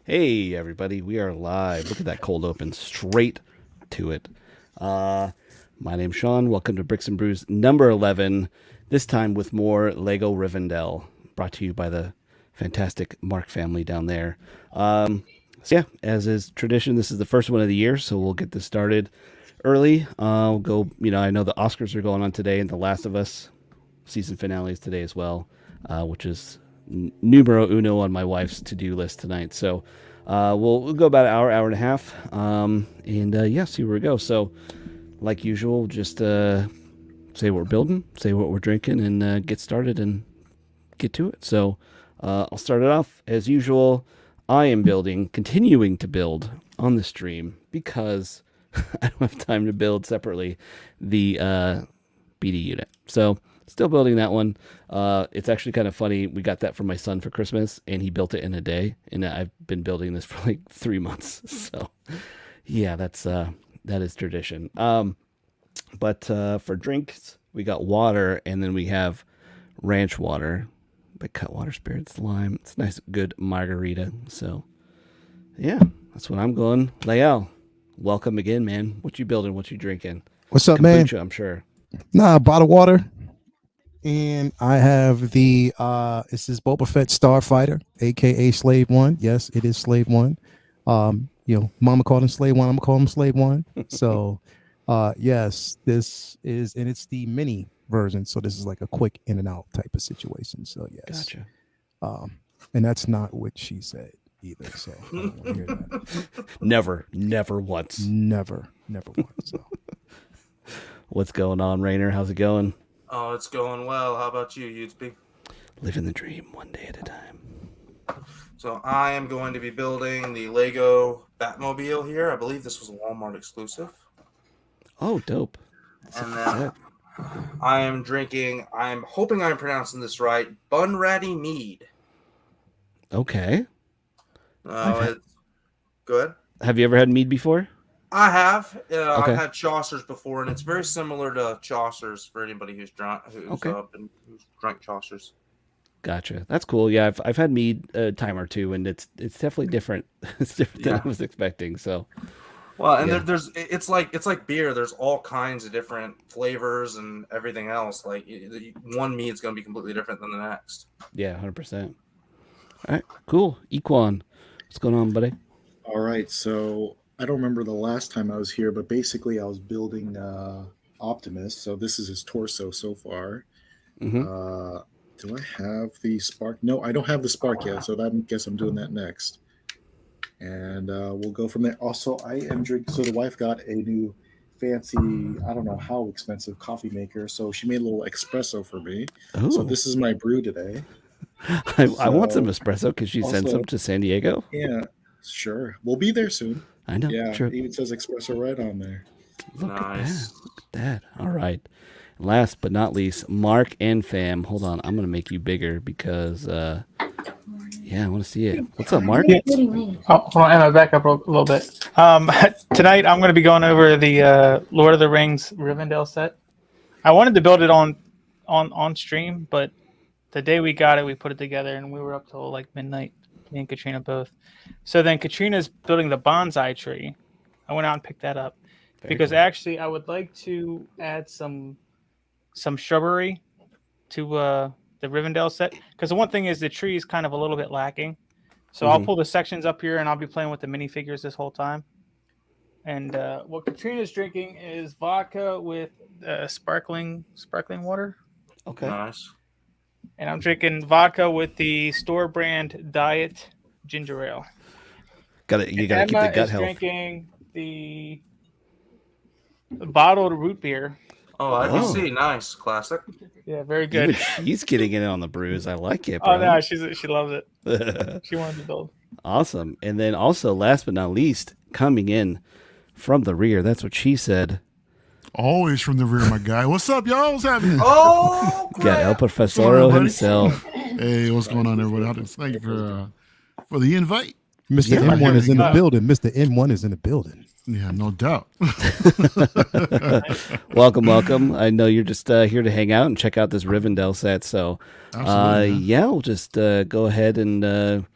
Hey, everybody, we are live. Look at that cold open, straight to it. My name's Sean. Welcome to Bricks and Brews number 11, this time with more Lego Rivendell, brought to you by the fantastic Mark family down there. So, yeah, as is tradition, this is the first one of the year, so we'll get this started early. We'll go, I know the Oscars are going on today, and The Last of Us season finale is today as well, which is numero uno on my wife's to-do list tonight. So we'll go about an hour and a half, and see where we go. So, like usual, just say what we're building, say what we're drinking, and get started and get to it. So I'll start it off as usual. I am continuing to build on the stream because I don't have time to build separately the BD unit. So still building that one. It's actually kind of funny. We got that from my son for Christmas, and he built it in a day. And I've been building this for like 3 months. So, yeah, that is tradition. But for drinks, we got water, and then we have ranch water by Cutwater Spirits Lime. It's a nice, good margarita. So, yeah, that's what I'm going. Lael, welcome again, man. What you building? What you drinking? What's up, Kombucha, man? I'm sure. Nah, bottled water. And I have the this is Boba Fett Starfighter, aka Slave One. Yes, it is Slave One. Mama called him Slave One, I'm gonna call him Slave One. So yes, this is, and it's the mini version. So this is like a quick in and out type of situation. So yes. Gotcha. And that's not what she said either. So I don't want to hear that. Never once. Never once. So. What's going on, Rainer? How's it going? Oh, it's going well. How about you, You'd Living the dream one day at a time. So I am going to be building the Lego Batmobile here. I believe this was a Walmart exclusive. Oh, dope. And then I am drinking, I'm hoping I'm pronouncing this right, Bunratty Mead. Okay. Go ahead. Have you ever had mead before? I have. Okay. I've had Chaucer's before, and it's very similar to Chaucer's for anybody who's drunk, who's drank Chaucer's. Gotcha. That's cool. Yeah, I've had mead a time or two, and it's definitely different. It's different than I was expecting. So, well, and it's like beer. There's all kinds of different flavors and everything else. Like one mead is going to be completely different than the next. Yeah, 100%. All right, cool. Equan, what's going on, buddy? All right, so I don't remember the last time I was here, but basically I was building Optimus. So this is his torso so far. Mm-hmm. Do I have the spark? No, I don't have the spark yet, so I guess I'm doing that next. And we'll go from there. Also, I am drinking. So the wife got a new fancy, I don't know how expensive coffee maker. So she made a little espresso for me. Ooh. So this is my brew today. I want some espresso because she sent some to San Diego. Yeah, sure. We'll be there soon. I know. Yeah, sure. it even says espresso right on there. Look at that. Look at that. All right. Last but not least, Mark and fam. Hold on. I'm going to make you bigger because, I want to see it. What's up, Mark? Yeah. Oh, hold on. Emma, back up a little bit. Tonight, I'm going to be going over the Lord of the Rings Rivendell set. I wanted to build it on stream, but the day we got it, we put it together, and we were up till like midnight, me and Katrina both. So then Katrina's building the bonsai tree. I went out and picked that up. Because actually, I would like to add some shrubbery to the Rivendell set. Because the one thing is the tree is kind of a little bit lacking. So I'll pull the sections up here, and I'll be playing with the minifigures this whole time. And what Katrina's drinking is vodka with sparkling water. Okay. Nice. And I'm drinking vodka with the store brand Diet Ginger Ale. You got to keep the gut health. Drinking the bottled root beer. Oh, I can see. Nice. Classic. Yeah, very good. Even she's getting in on the brews. I like it, bro. Oh, no, she loves it. She wanted to build. Awesome. And then also, last but not least, coming in from the rear, that's what she said. Always from the rear, my guy. What's up, y'all? What's happening? Oh, got El Profesoro himself. Hey, what's going on, everybody? Thank you for the invite. Mr. N1 is in the building. Mr. N1 is in the building. Yeah, no doubt. Welcome. I know you're just here to hang out and check out this Rivendell set. So, we'll just go ahead and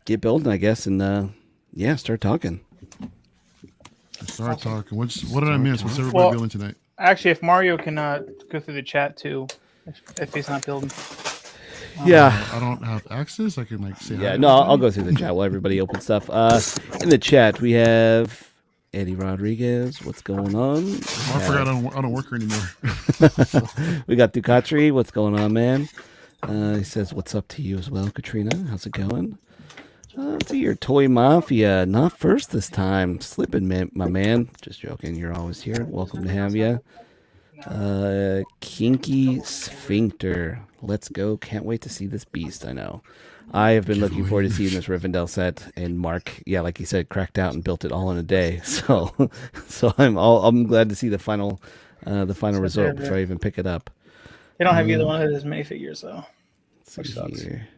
get building, I guess, and yeah, start talking. Start talking. What did I miss? What's everybody building tonight? Actually, if Mario can go through the chat too, if he's not building. Yeah. I don't have access. I can say Yeah, hi no, to I'll everybody. go through the chat while everybody opens stuff. In the chat, we have Eddie Rodriguez. What's going on? Oh, I forgot I don't work here anymore. We got Ducatri. What's going on, man? He says, "What's up to you as well, Katrina? How's it going?" To your Toy Mafia, not first this time. Slipping, man, my man. Just joking. You're always here. Welcome to have you. Kinky Sphincter. Let's go. Can't wait to see this beast. I know. I have been looking forward to seeing this Rivendell set. And Mark, yeah, like he said, cracked out and built it all in a day. So I'm glad to see the final result before I even pick it up. They don't have either one of his minifigures though. Which sucks. Here.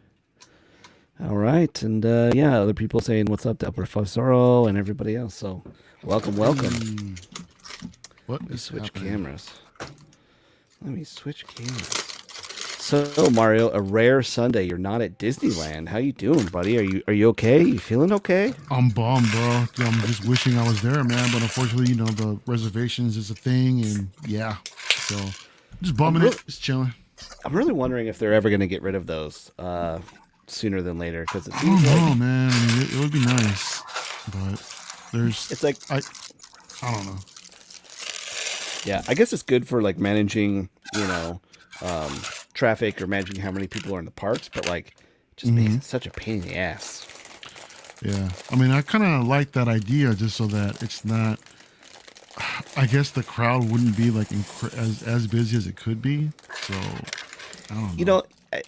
All right, and yeah, other people saying what's up to El Profesoro and everybody else. So welcome. What Let me is switch happening? cameras. So Mario, a rare Sunday. You're not at Disneyland. How you doing, buddy? Are you okay? You feeling okay? I'm bummed, bro. I'm just wishing I was there, man. But unfortunately, the reservations is a thing, and yeah, so just bumming it, just chilling. I'm really wondering if they're ever going to get rid of those sooner than later, because it I seems don't like know, man. I mean, it would be nice, but it's like I don't know. yeah, I guess it's good for like managing, traffic or managing how many people are in the parks, but like it just makes it such a pain in the ass. Yeah, I mean, I kind of like that idea, just so that it's not. I guess the crowd wouldn't be like as busy as it could be. So I don't know.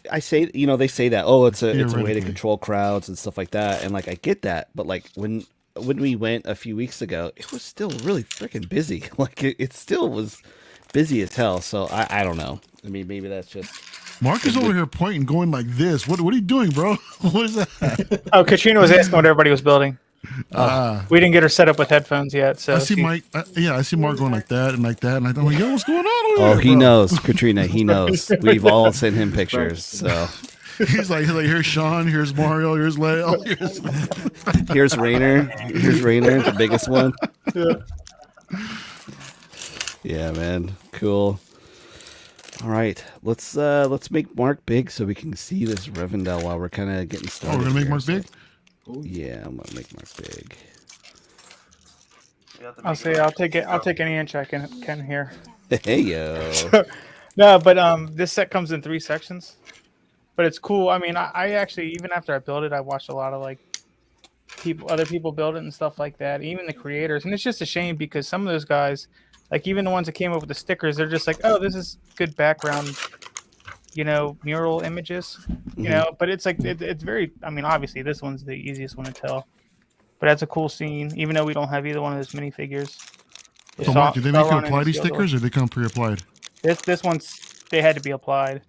I say, they say that, oh, it's a way to Theoretically. control crowds and stuff like that, and like I get that, but like when we went a few weeks ago, it was still really freaking busy. Like it still was busy as hell. So I don't know. I mean, maybe that's just Mark is over here pointing, going like this. What are you doing, bro? What is that? Oh, Katrina was asking what everybody was building. We didn't get her set up with headphones yet, so I see Mike. I see Mark going like that, and I'm like, yo, what's going on over oh, here, he bro? knows, Katrina. He knows. We've all sent him pictures. So He's like, here's Sean, here's Mario, here's Leo, here's Rainer. The biggest one. Yeah, man. Cool. All right, let's make Mark big so we can see this Rivendell while we're kind of getting started. Oh, we're gonna make here, Mark so- big. Yeah, I'm gonna make Mark big. I'll say I'll take it. I'll take any inch I can here. Hey yo. No, but this set comes in 3 sections, but it's cool. I mean, I actually, even after I built it, I watched a lot of like other people build it and stuff like that, even the creators. And it's just a shame because some of those guys, like even the ones that came up with the stickers, they're just like, oh, this is good background, mural images, but it's like, it's very, I mean, obviously this one's the easiest one to tell, but that's a cool scene, even though we don't have either one of those minifigures. So Mark, did they make you apply these stickers, or they come pre-applied? This one's, they had to be applied.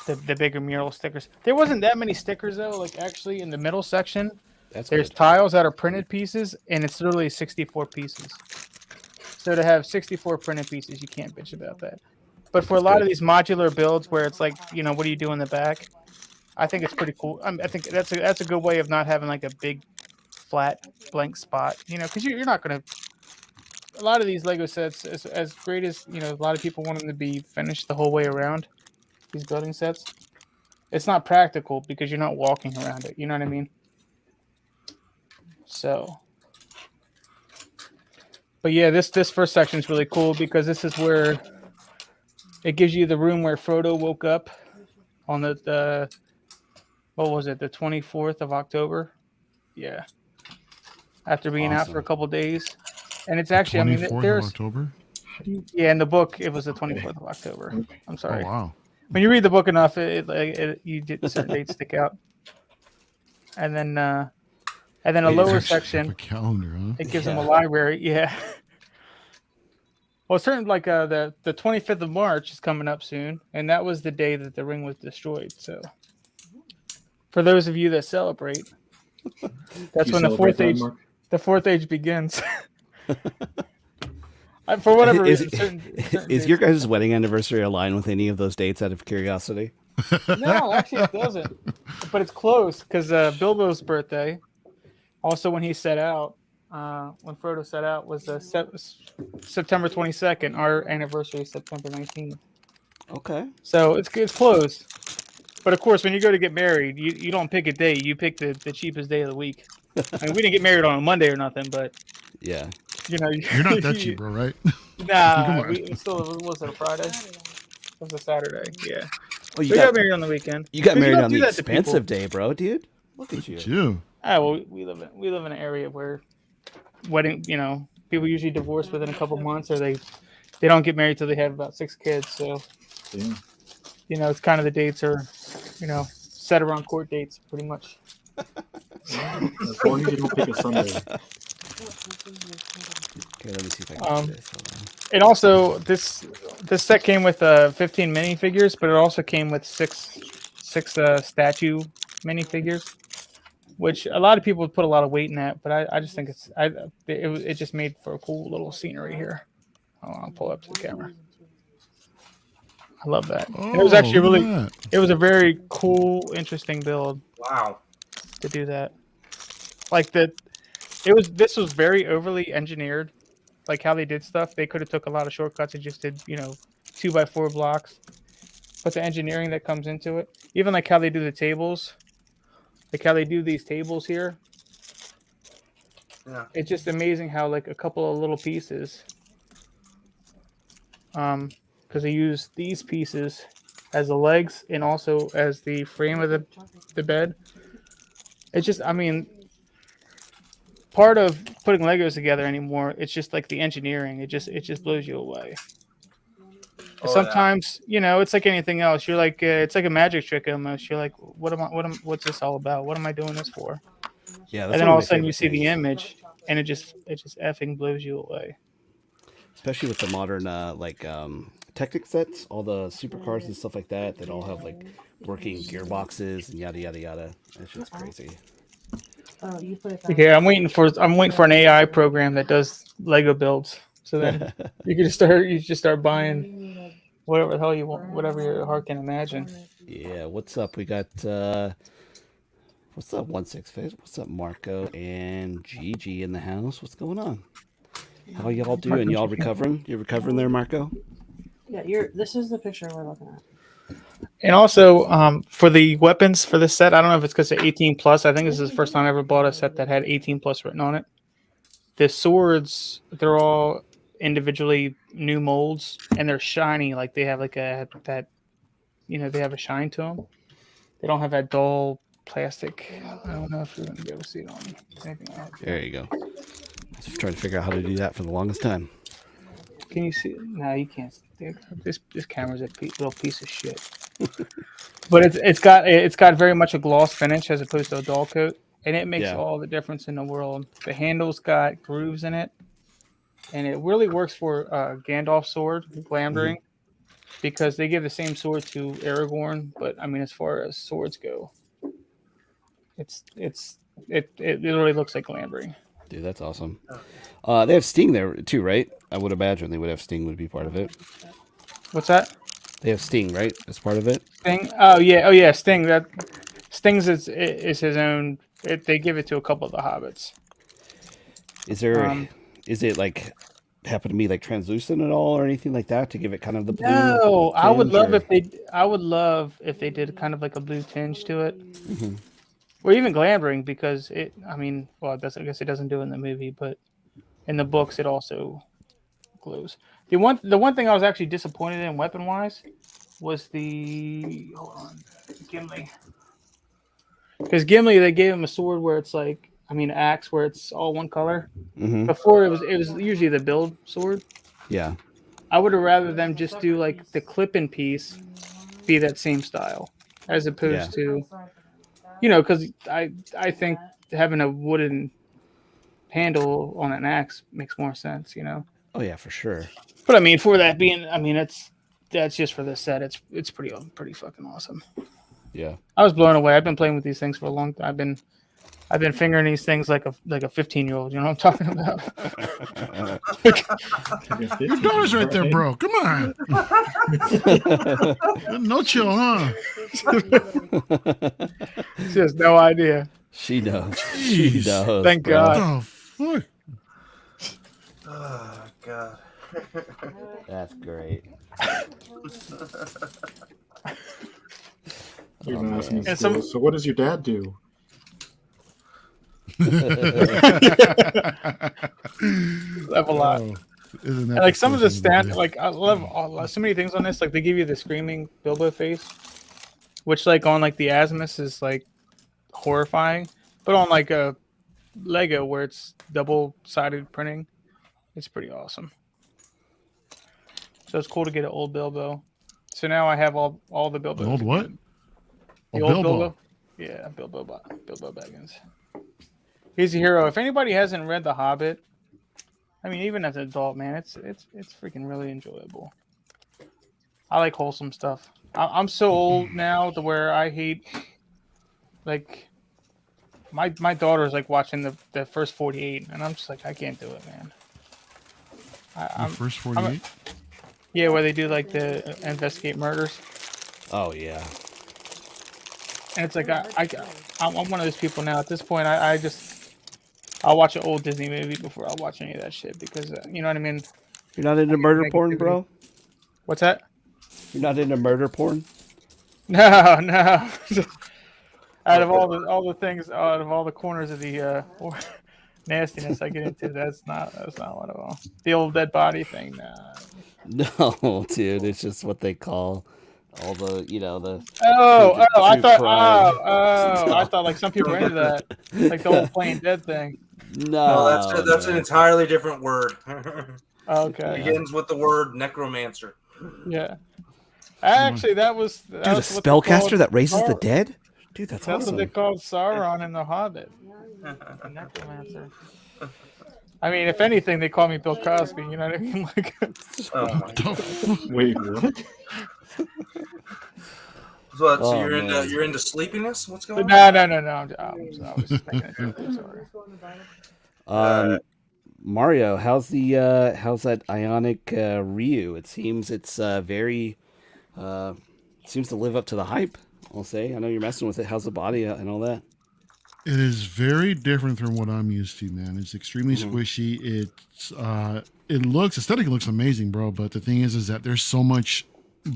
The bigger mural stickers. There wasn't that many stickers though. Like actually in the middle section, there's good. tiles that are printed pieces, and it's literally 64 pieces. So to have 64 printed pieces, you can't bitch about that. But for a lot of these modular builds where it's like, what do you do in the back? I think it's pretty cool. I think that's a good way of not having like a big flat blank spot, because you're not going to. A lot of these Lego sets, as great as, a lot of people want them to be finished the whole way around, these building sets, it's not practical because you're not walking around it. You know what I mean? So, but yeah, this first section is really cool because this is where it gives you the room where Frodo woke up on the what was it, the 24th of October? Yeah, after being out for a couple days, and it's actually, I mean, 24th there's of October. Yeah, in the book it was the 24th of October. I'm sorry. Oh wow. When you read the book enough, you get certain dates stick out, and then a lower section. A calendar, huh? It gives them a library. Yeah. Well, certain like the 25th of March is coming up soon, and that was the day that the ring was destroyed. So, for those of you that celebrate, that's when the fourth age begins. For whatever reason, is your guys' wedding anniversary aligned with any of those dates out of curiosity? No, actually it doesn't. but it's close because Bilbo's birthday, also when he set out, when Frodo set out, was September 22nd. Our anniversary is September 19th. Okay. So it's close. But of course, when you go to get married, you don't pick a day. You pick the cheapest day of the week. I mean, we didn't get married on a Monday or nothing, but Yeah. you know, You're not that cheap, bro, right? Nah, Come on. we still was it a Friday? It was a Saturday. Yeah, Oh, you we got got married on the weekend. you got But married don't on do the that to people. expensive day, bro, dude. Look at you. You. Ah, well, we live in an area where wedding, people usually divorce within a couple months, or they don't get married till they have about 6 kids. So Damn. it's kind of the dates are, set around court dates, pretty much. As long as you don't pick a Sunday. Okay, let me see if I can do this. Hold on. And also, this set came with 15 minifigures, but it also came with six statue minifigures, which a lot of people put a lot of weight in that. But I just think it just made for a cool little scenery here. I'll pull up to the camera. I love that. Oh, And it was actually look at really, that. it was a very cool, interesting build Wow. to do that. Like this was very overly engineered. Like how they did stuff, they could have took a lot of shortcuts and just did 2x4 blocks. But the engineering that comes into it, even like how they do the tables, like how they do these tables here, Yeah. it's just amazing how like a couple of little pieces, because they use these pieces as the legs and also as the frame of the bed. It's just, I mean, part of putting Legos together anymore, it's just like the engineering. It just blows you away. Oh, Sometimes, it's like anything else. You're like, it's like a magic trick almost. You're like, what's this all about? What am I doing this for? Yeah, And that's then one all of of a my sudden you favorite see the things. image, and it just effing blows you away. Especially with the modern Technic sets, all the supercars and stuff like that all have like working gearboxes and yada yada yada. That's just crazy. Oh, you put it back. Okay, I'm waiting for an AI program that does Lego builds. So then you just start buying whatever the hell you want, whatever your heart can imagine. Yeah, what's up? We got what's up 16 What's up, Marco and Gigi in the house? What's going on? How y'all doing? Y'all recovering? You recovering there, Marco? Yeah, this is the picture we're looking at. And also, for the weapons for this set, I don't know if it's because of 18 plus. I think this is the first time I ever bought a set that had 18 plus written on it. The swords, they're all individually new molds, and they're shiny. Like they have they have a shine to them. They don't have that dull plastic. I don't know if you're going to be able to see it on anything I have here. There you go. I was trying to figure out how to do that for the longest time. Can you see it? No, you can't. This camera's a little piece of shit. But it's got very much a gloss finish as opposed to a dull coat, and it makes all the difference in the world. The handle's got grooves in it, and it really works for Gandalf's sword, Glamdring, because they give the same sword to Aragorn. But I mean, as far as swords go, it literally looks like Glamdring. Dude, that's awesome. They have Sting there too, right? I would imagine they would have Sting would be part of it. What's that? They have Sting, right? As part of it. Sting? Oh yeah, Sting. That Sting's is his own. They give it to a couple of the hobbits. Is there? Is it like happen to be like translucent at all or anything like that to give it kind of the blue? No, I would tinge, love or- I would love if they did kind of like a blue tinge to it, or even Glamdring, because it. I mean, well, I guess it doesn't do it in the movie, but in the books it also glows. The one thing I was actually disappointed in weapon wise was the Gimli, because Gimli, they gave him a sword where it's like, I mean, axe where it's all one color. Before it was usually the build sword. Yeah. I would have rather them just do like the clip-in piece be that same style, as opposed to, because I think having a wooden handle on an axe makes more sense, Oh yeah, for sure. But I mean, for that being, I mean, that's just for this set. It's pretty fucking awesome. Yeah. I was blown away. I've been playing with these things for a long time. I've been fingering these things like a 15-year-old. You know what I'm talking about? Your daughter's right there, bro. Come on. No chill, huh? She has no idea. She knows. She Jeez. knows. Thank bro. God. What the fuck? Oh God. That's great. You're Oh, not asking man. me still, so what does your dad do? Love a lot. Oh, isn't that And like the some of the first thing stats, to do? like I love so many things on this. Like they give you the screaming Bilbo face, which like on like the Asmus is like horrifying, but on like a Lego where it's double-sided printing, it's pretty awesome. So it's cool to get an old Bilbo. So now I have all the Bilbos. An old what? The Oh, old Bilbo. Bilbo. Yeah, Bilbo Baggins. He's a hero. If anybody hasn't read The Hobbit, I mean, even as an adult, man, it's freaking really enjoyable. I like wholesome stuff. I'm so old now to where I hate, like, my daughter's like watching the first 48, and I'm just like, I can't do it, man. The first 48? Yeah, where they do like the investigate murders, Oh yeah. and it's like I'm one of those people now. At this point, I'll watch an old Disney movie before I'll watch any of that shit because you know what I mean. You're not into murder porn, negativity. bro? What's that? You're not into murder porn? No, no. Out of all the things, out of all the corners of the nastiness I get into, that's not one of them. The old dead body thing, nah. No, dude. It's just what they call all the, the. I true thought, crime. I thought like some people are into that, like the whole playing dead thing. No, That's an entirely different word. Okay. Begins with the word necromancer. Yeah. Actually, that was Dude, a what they called spellcaster that raises the Sauron. dead? Dude, that's That's awesome. what they called Sauron in The Hobbit. A necromancer. I mean, if anything, they call me Bill Cosby. You know what I mean? Like, Oh my God. Wait, what? So Oh, you're man. into sleepiness? What's going on? no. I was just making a joke. I'm sorry. Mario, how's that Ionic Ryu? It seems it's very seems to live up to the hype. I'll say. I know you're messing with it. How's the body and all that? It is very different from what I'm used to, man. It's extremely Mhm. squishy. It looks aesthetically looks amazing, bro. But the thing is that there's so much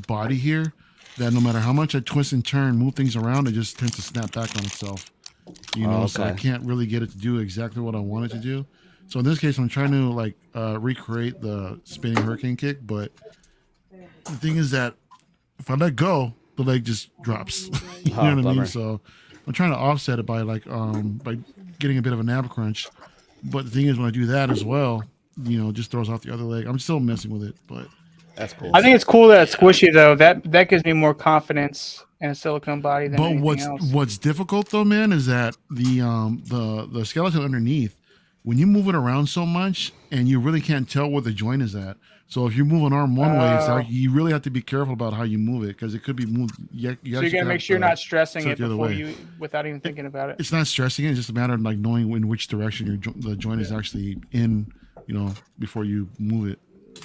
body here that no matter how much I twist and turn, move things around, it just tends to snap back on itself. You know, so I okay. can't really get it to do exactly what I want it to do. So in this case, I'm trying to like recreate the spinning hurricane kick, but the thing is that if I let go, the leg just drops. You know what I mean? Bummer. So I'm trying to offset it by by getting a bit of a nab crunch. But the thing is, when I do that as well, just throws off the other leg. I'm still messing with it, but That's cool. I think it's cool that it's squishy though. That gives me more confidence in a silicone body than anything else. what's difficult though, man, is that the skeleton underneath, when you move it around so much, and you really can't tell where the joint is at. So if you move an arm one way, it's like you really have to be careful about how you move it because it could be moved. You So you gotta make sure you're not stressing it the other before way. without even thinking about it. It's not stressing it. It's just a matter of like knowing in which direction the joint is actually in, before you move it.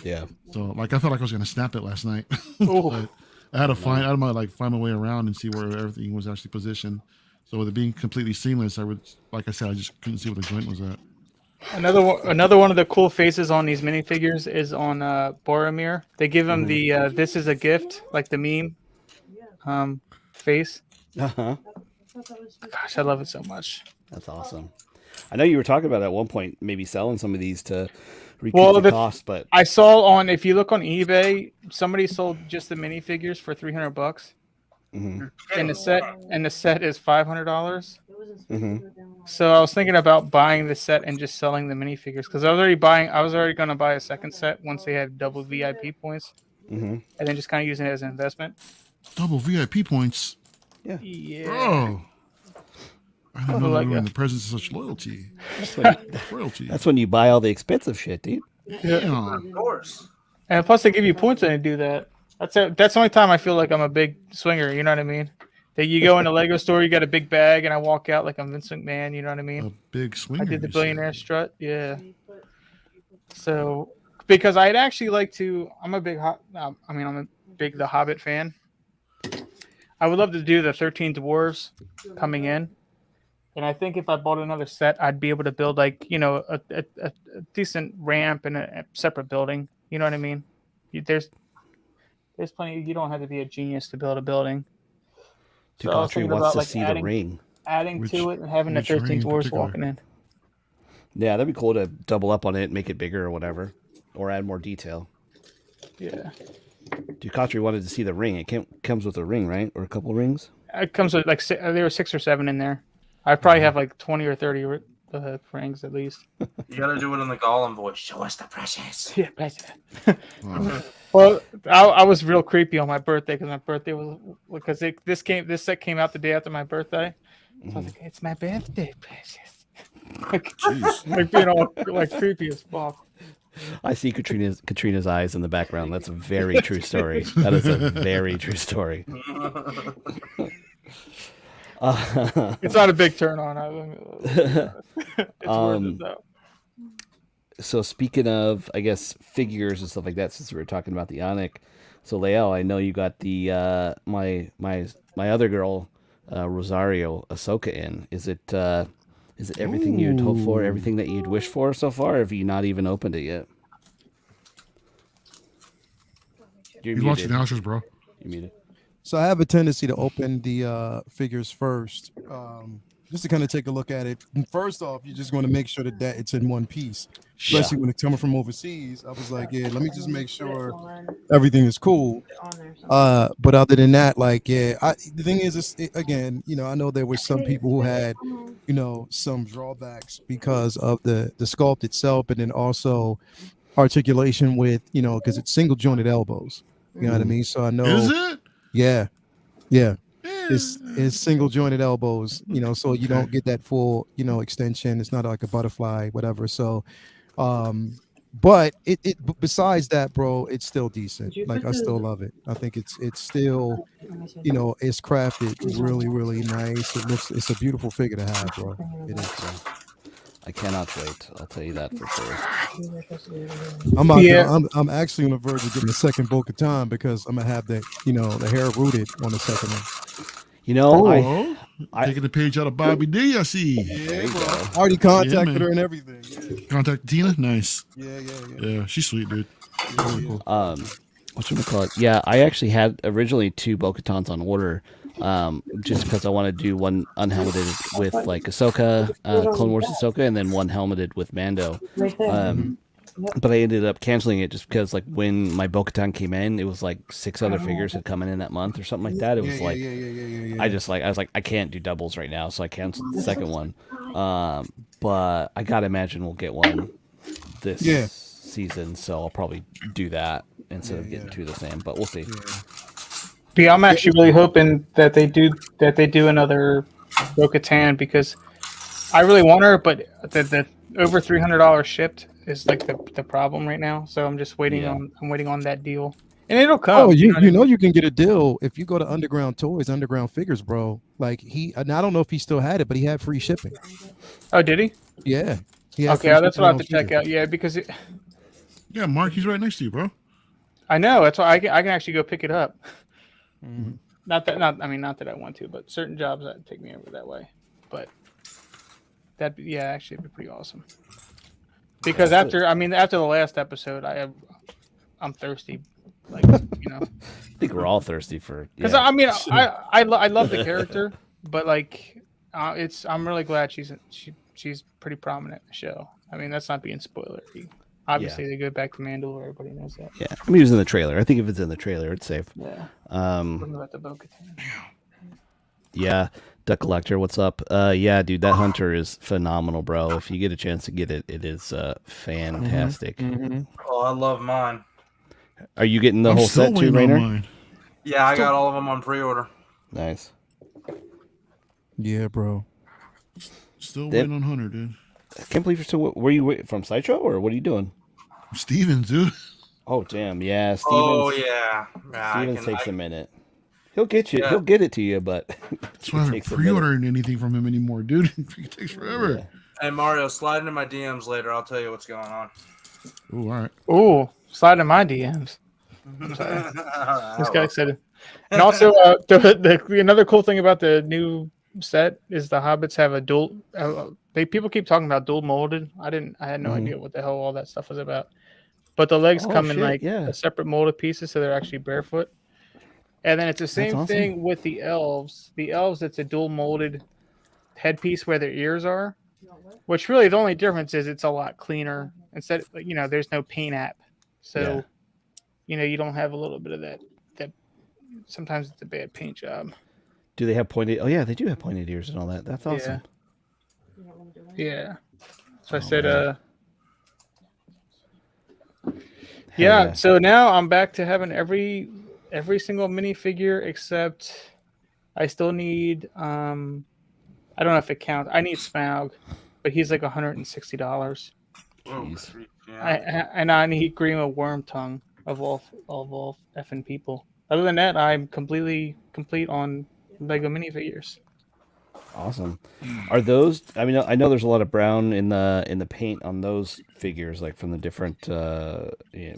Yeah. So like I felt like I was gonna snap it last night. Ooh. But I had to find my way around and see where everything was actually positioned. So with it being completely seamless, like I said, I just couldn't see where the joint was at. Another one of the cool faces on these minifigures is on Boromir. They give him the "This is a gift," like the meme face. Uh-huh. Gosh, I love it so much. That's awesome. I know you were talking about at one point maybe selling some of these to recoup the cost, but I saw if you look on eBay, somebody sold just the minifigures for $300, and the set is $500. So I was thinking about buying the set and just selling the minifigures because I was already going to buy a second set once they had double VIP points, and then just kind of using it as an investment. Double VIP points. Yeah. Oh. I didn't know they were in the presence of such loyalty. Royalty. that's when you buy all the expensive shit, dude. Yeah. Of course. And plus, they give you points when you do that. That's the only time I feel like I'm a big swinger. You know what I mean? That you go in a Lego store, you got a big bag, and I walk out like I'm Vince McMahon. You know what I mean? A big swinger. I did the you billionaire said. strut. Yeah. So because I'd actually like to, I'm a big The Hobbit fan. I would love to do the 13 dwarves coming in, and I think if I bought another set, I'd be able to build like a decent ramp and a separate building. You know what I mean? There's plenty. You don't have to be a genius to build a building. So I was Tukatri thinking wants about to like see the ring. adding Which- to it and having the which ring 13 in dwarves particular? walking in. Yeah, that'd be cool to double up on it, make it bigger or whatever, or add more detail. Yeah, Tukatri wanted to see the ring. It comes with a ring, right, or a couple rings. it comes with like there were 6 or 7 in there. I probably have like 20 or 30 rings at least. You gotta do it in the Gollum voice. Show us the precious. Yeah, that's Wow. Well, I was real creepy on my birthday because my birthday was because this set came out the day after my birthday. So I was like, it's my birthday, precious. like being all like creepy as fuck. I see Katrina's eyes in the background. That's a very true story. That is a very true story. It's not a big turn on. It's worth it though. So speaking of, I guess, figures and stuff like that, since we were talking about the Onyx, so Lael, I know you got the my other girl, Rosario Ahsoka in. Is it everything you'd hoped for, everything that you'd wished for so far? Or have you not even opened it yet? You're He's watching the houses, bro. You're muted. So I have a tendency to open the figures first, just to kind of take a look at it. And first off, you're just going to make sure that it's in one piece, especially when it's coming from overseas. I was like, yeah, let me just make sure everything is cool. But other than that, like, yeah, the thing is, again, I know there were some people who had, some drawbacks because of the sculpt itself, and then also articulation with, because it's single jointed elbows. You know what I mean? So I know. Is it? Yeah. It's single jointed elbows, so you don't get that full, extension. It's not like a butterfly, whatever. So, but besides that, bro, it's still decent. Like, I still love it. I think it's still, it's crafted really, really nice. It's a beautiful figure to have, bro. It is. I cannot wait. I'll tell you that for sure. I'm actually on the verge of getting a second Bo-Katan because I'm gonna have that, the hair rooted on the second one. I Taking the page out of Bobby D, I see. there you go. I already contacted man. her and everything. Yeah. Contact Tina? Nice. Yeah. Yeah, she's sweet, dude. Really cool. Whatchamacallit? Yeah, I actually had originally 2 Bo-Katans on order, just because I want to do one unhelmeted with like Ahsoka, Clone Wars Ahsoka, and then one helmeted with Mando. But I ended up canceling it just because, like, when my Bo-Katan came in, it was like 6 other figures had come in that month or something like that. It was I was like, I can't do doubles right now, so I canceled the second one. But I gotta imagine we'll get one this season, so I'll probably do that instead of getting 2 the same. But we'll see. Yeah, I'm actually really hoping that they do another Bo-Katan because I really want her, but the over $300 shipped is like the problem right now. So I'm just waiting on that deal, and it'll come. Oh, you can get a deal if you go to Underground Toys, Underground Figures, bro. Like and I don't know if he still had it, but he had free shipping. Oh, did he? Yeah. Okay, that's what I have to check out. Yeah, because Yeah, Mark, he's right next to you, bro. I know that's why I can actually go pick it up. Not that I want to, but certain jobs that take me over that way. But actually, it'd be pretty awesome. Because after the last episode, I'm thirsty, like I think we're all thirsty for. Because I love the character, but like I'm really glad she's pretty prominent in the show. I mean, that's not being spoilery. Obviously, they go back to Mandalore. Everybody knows that. Yeah, I mean, it was in the trailer. I think if it's in the trailer, it's safe. Yeah. What about the Bo-Katan? Yeah, Duck Collector, what's up? Yeah, dude, that hunter is phenomenal, bro. If you get a chance to get it, it is fantastic. Oh, I love mine. Are you getting the I'm whole still set too, waiting on Rainer? mine. Yeah, I got all of them on pre-order. Nice. Yeah, bro. Still waiting on Hunter, dude. I can't believe you're still. Were you from Sideshow or what are you doing? Stevens, dude. Oh, damn. Yeah, Stevens. Oh yeah. Stevens takes a minute. He'll get you. Yeah. He'll get it to you, but That's why I haven't takes a minute. pre-ordering anything from him anymore, dude. It takes forever. Yeah. Hey Mario, slide into my DMs later. I'll tell you what's going on. Ooh, all right. Ooh, slide in my DMs. Sorry. This guy excited. And also, another cool thing about the new set is the hobbits have a dual. People keep talking about dual molded. I had no Mhm. idea what the hell all that stuff was about. But the legs Oh, come in shit, like yeah. a separate molded pieces, so they're actually barefoot. And then it's the same awesome. thing with the elves. The elves, it's a dual molded headpiece where their ears are. Which really the only difference is it's a lot cleaner. Instead, there's no paint app, so you don't have a little bit of that. Sometimes it's a bad paint job. Do they have pointed? Oh yeah, they do have pointed ears and all that. That's awesome. Yeah. So I Oh, said, man. yeah. So now I'm back to having every single minifigure except I still need. I don't know if it counts. I need Smaug, but he's like $160. Jeez. And I need Grima Wormtongue of all effing people. Other than that, I'm completely complete on Lego minifigures. Awesome. Are those? I mean, I know there's a lot of brown in the paint on those figures, like from the different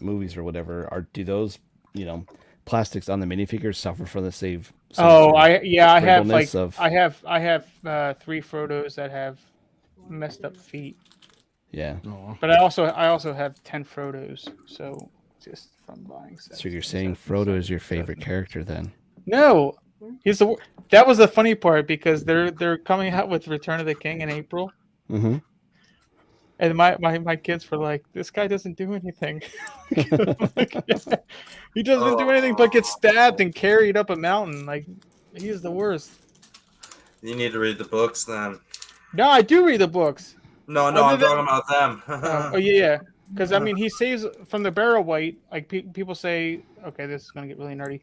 movies or whatever. Do those plastics on the minifigures suffer from the same? Oh, I have sprinkleness I have 3 Frodos that have messed up feet, Yeah. Oh, but I also have 10 Frodos. So just from buying sets. So you're saying Frodo is your favorite character then? No, that was the funny part because they're coming out with Return of the King in April, Mm-hmm. and my kids were like, "This guy doesn't do anything. He doesn't do anything but get stabbed and carried up a mountain. Like he's the worst." You need to read the books then. No, I do read the books. No, I'm talking about them. Oh yeah. Because I mean, he saves from the Barrow Wight. Like people say, okay, this is gonna get really nerdy.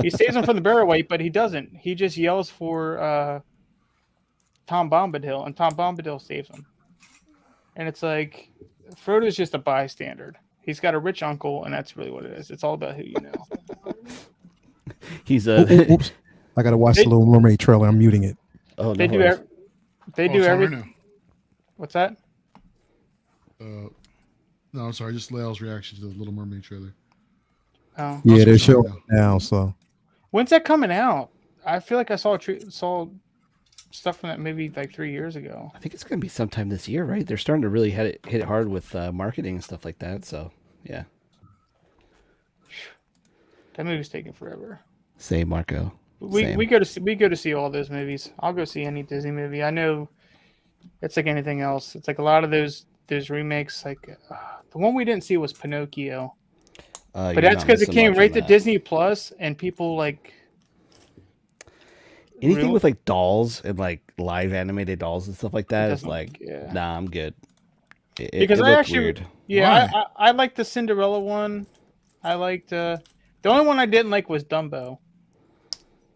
He saves him from the Barrow Wight, but he doesn't. He just yells for Tom Bombadil, and Tom Bombadil saves him. And it's like Frodo's just a bystander. He's got a rich uncle, and that's really what it is. It's all about who you know. He's Oops. I gotta watch the Little Mermaid trailer. I'm muting it. Oh, They no do. worries. They do sorry, everything. no. What's that? No, sorry, just Lael's reaction to the Little Mermaid trailer. Oh, Yeah, Also they're sorry, showing it now. So when's that coming out? I feel like I saw stuff from that movie like 3 years ago. I think it's gonna be sometime this year, right? They're starting to really hit it hard with marketing and stuff like that. So yeah. That movie's taking forever. Same, Marco. We go to see all those movies. I'll go see any Disney movie. I know it's like anything else. It's like a lot of those remakes. Like the one we didn't see was Pinocchio, but that's because it came right to Disney Plus, and people like anything with like dolls and like live animated dolls and stuff like that is doesn't- like, yeah. nah, I'm good. Because it I looked actually, weird. yeah, I liked the Cinderella one. I liked the only one I didn't like was Dumbo.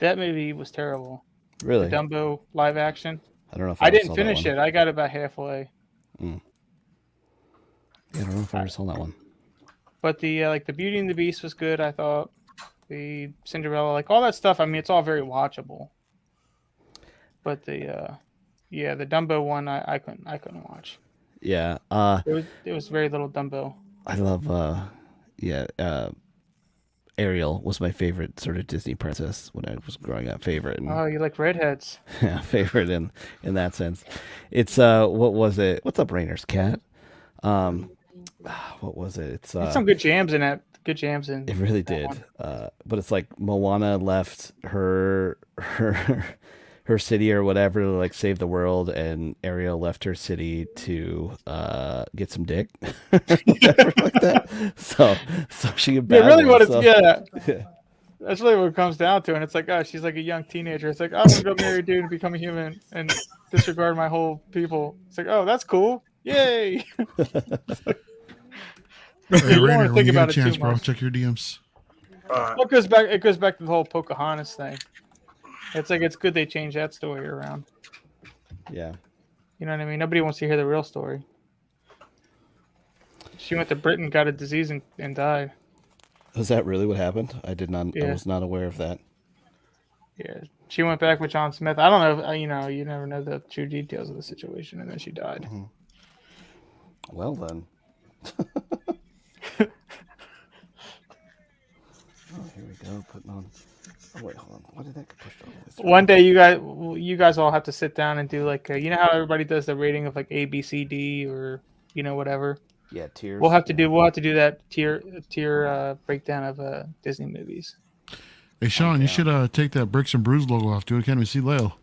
That movie was terrible. Really? The Dumbo live action. I don't know if I I didn't saw finish that it. I got about halfway. one. Yeah, I don't know if I ever saw that one. But the like the Beauty and the Beast was good. I thought the Cinderella, like all that stuff. I mean, it's all very watchable. But the Dumbo one, I couldn't watch. Yeah. There was very little Dumbo. I love Ariel was my favorite sort of Disney princess when I was growing up. Favorite. And, Oh, you like redheads? yeah, favorite in that sense. It's what was it? What's up, Rainer's cat? What was it? It's There's some good jams in that. Good jams in. it really did. But it's like Moana left her city or whatever to like save the world, and Ariel left her city to get some dick, whatever like that. So she can Yeah, really, what it's so. yeah. That's really what it comes down to, and it's like, oh, she's like a young teenager. It's like, I want to go marry a dude and become a human and disregard my whole people. It's like, oh, that's cool. Yay! Hey, You don't wanna Rainer, when think you about get it a chance, too bro, much. check your DMs. Alright. Well, it goes back to the whole Pocahontas thing. It's like it's good they changed that story around. Yeah. You know what I mean? Nobody wants to hear the real story. She went to Britain, got a disease, and died. Was that really what happened? I did not. I Yeah. was not aware of that. Yeah, she went back with John Smith. I don't know. You never know the true details of the situation, and then she died. Well then. Oh, here we go. Putting on. Oh wait, hold on. Why did that get pushed all the way through? One day, you guys all have to sit down and do like you know how everybody does the rating of like A, B, C, D, or whatever. Yeah, tears. We'll have to do that tier breakdown of Disney movies. Hey, Sean, you should take that Bricks and Brews logo off, dude. I can't even see Leo.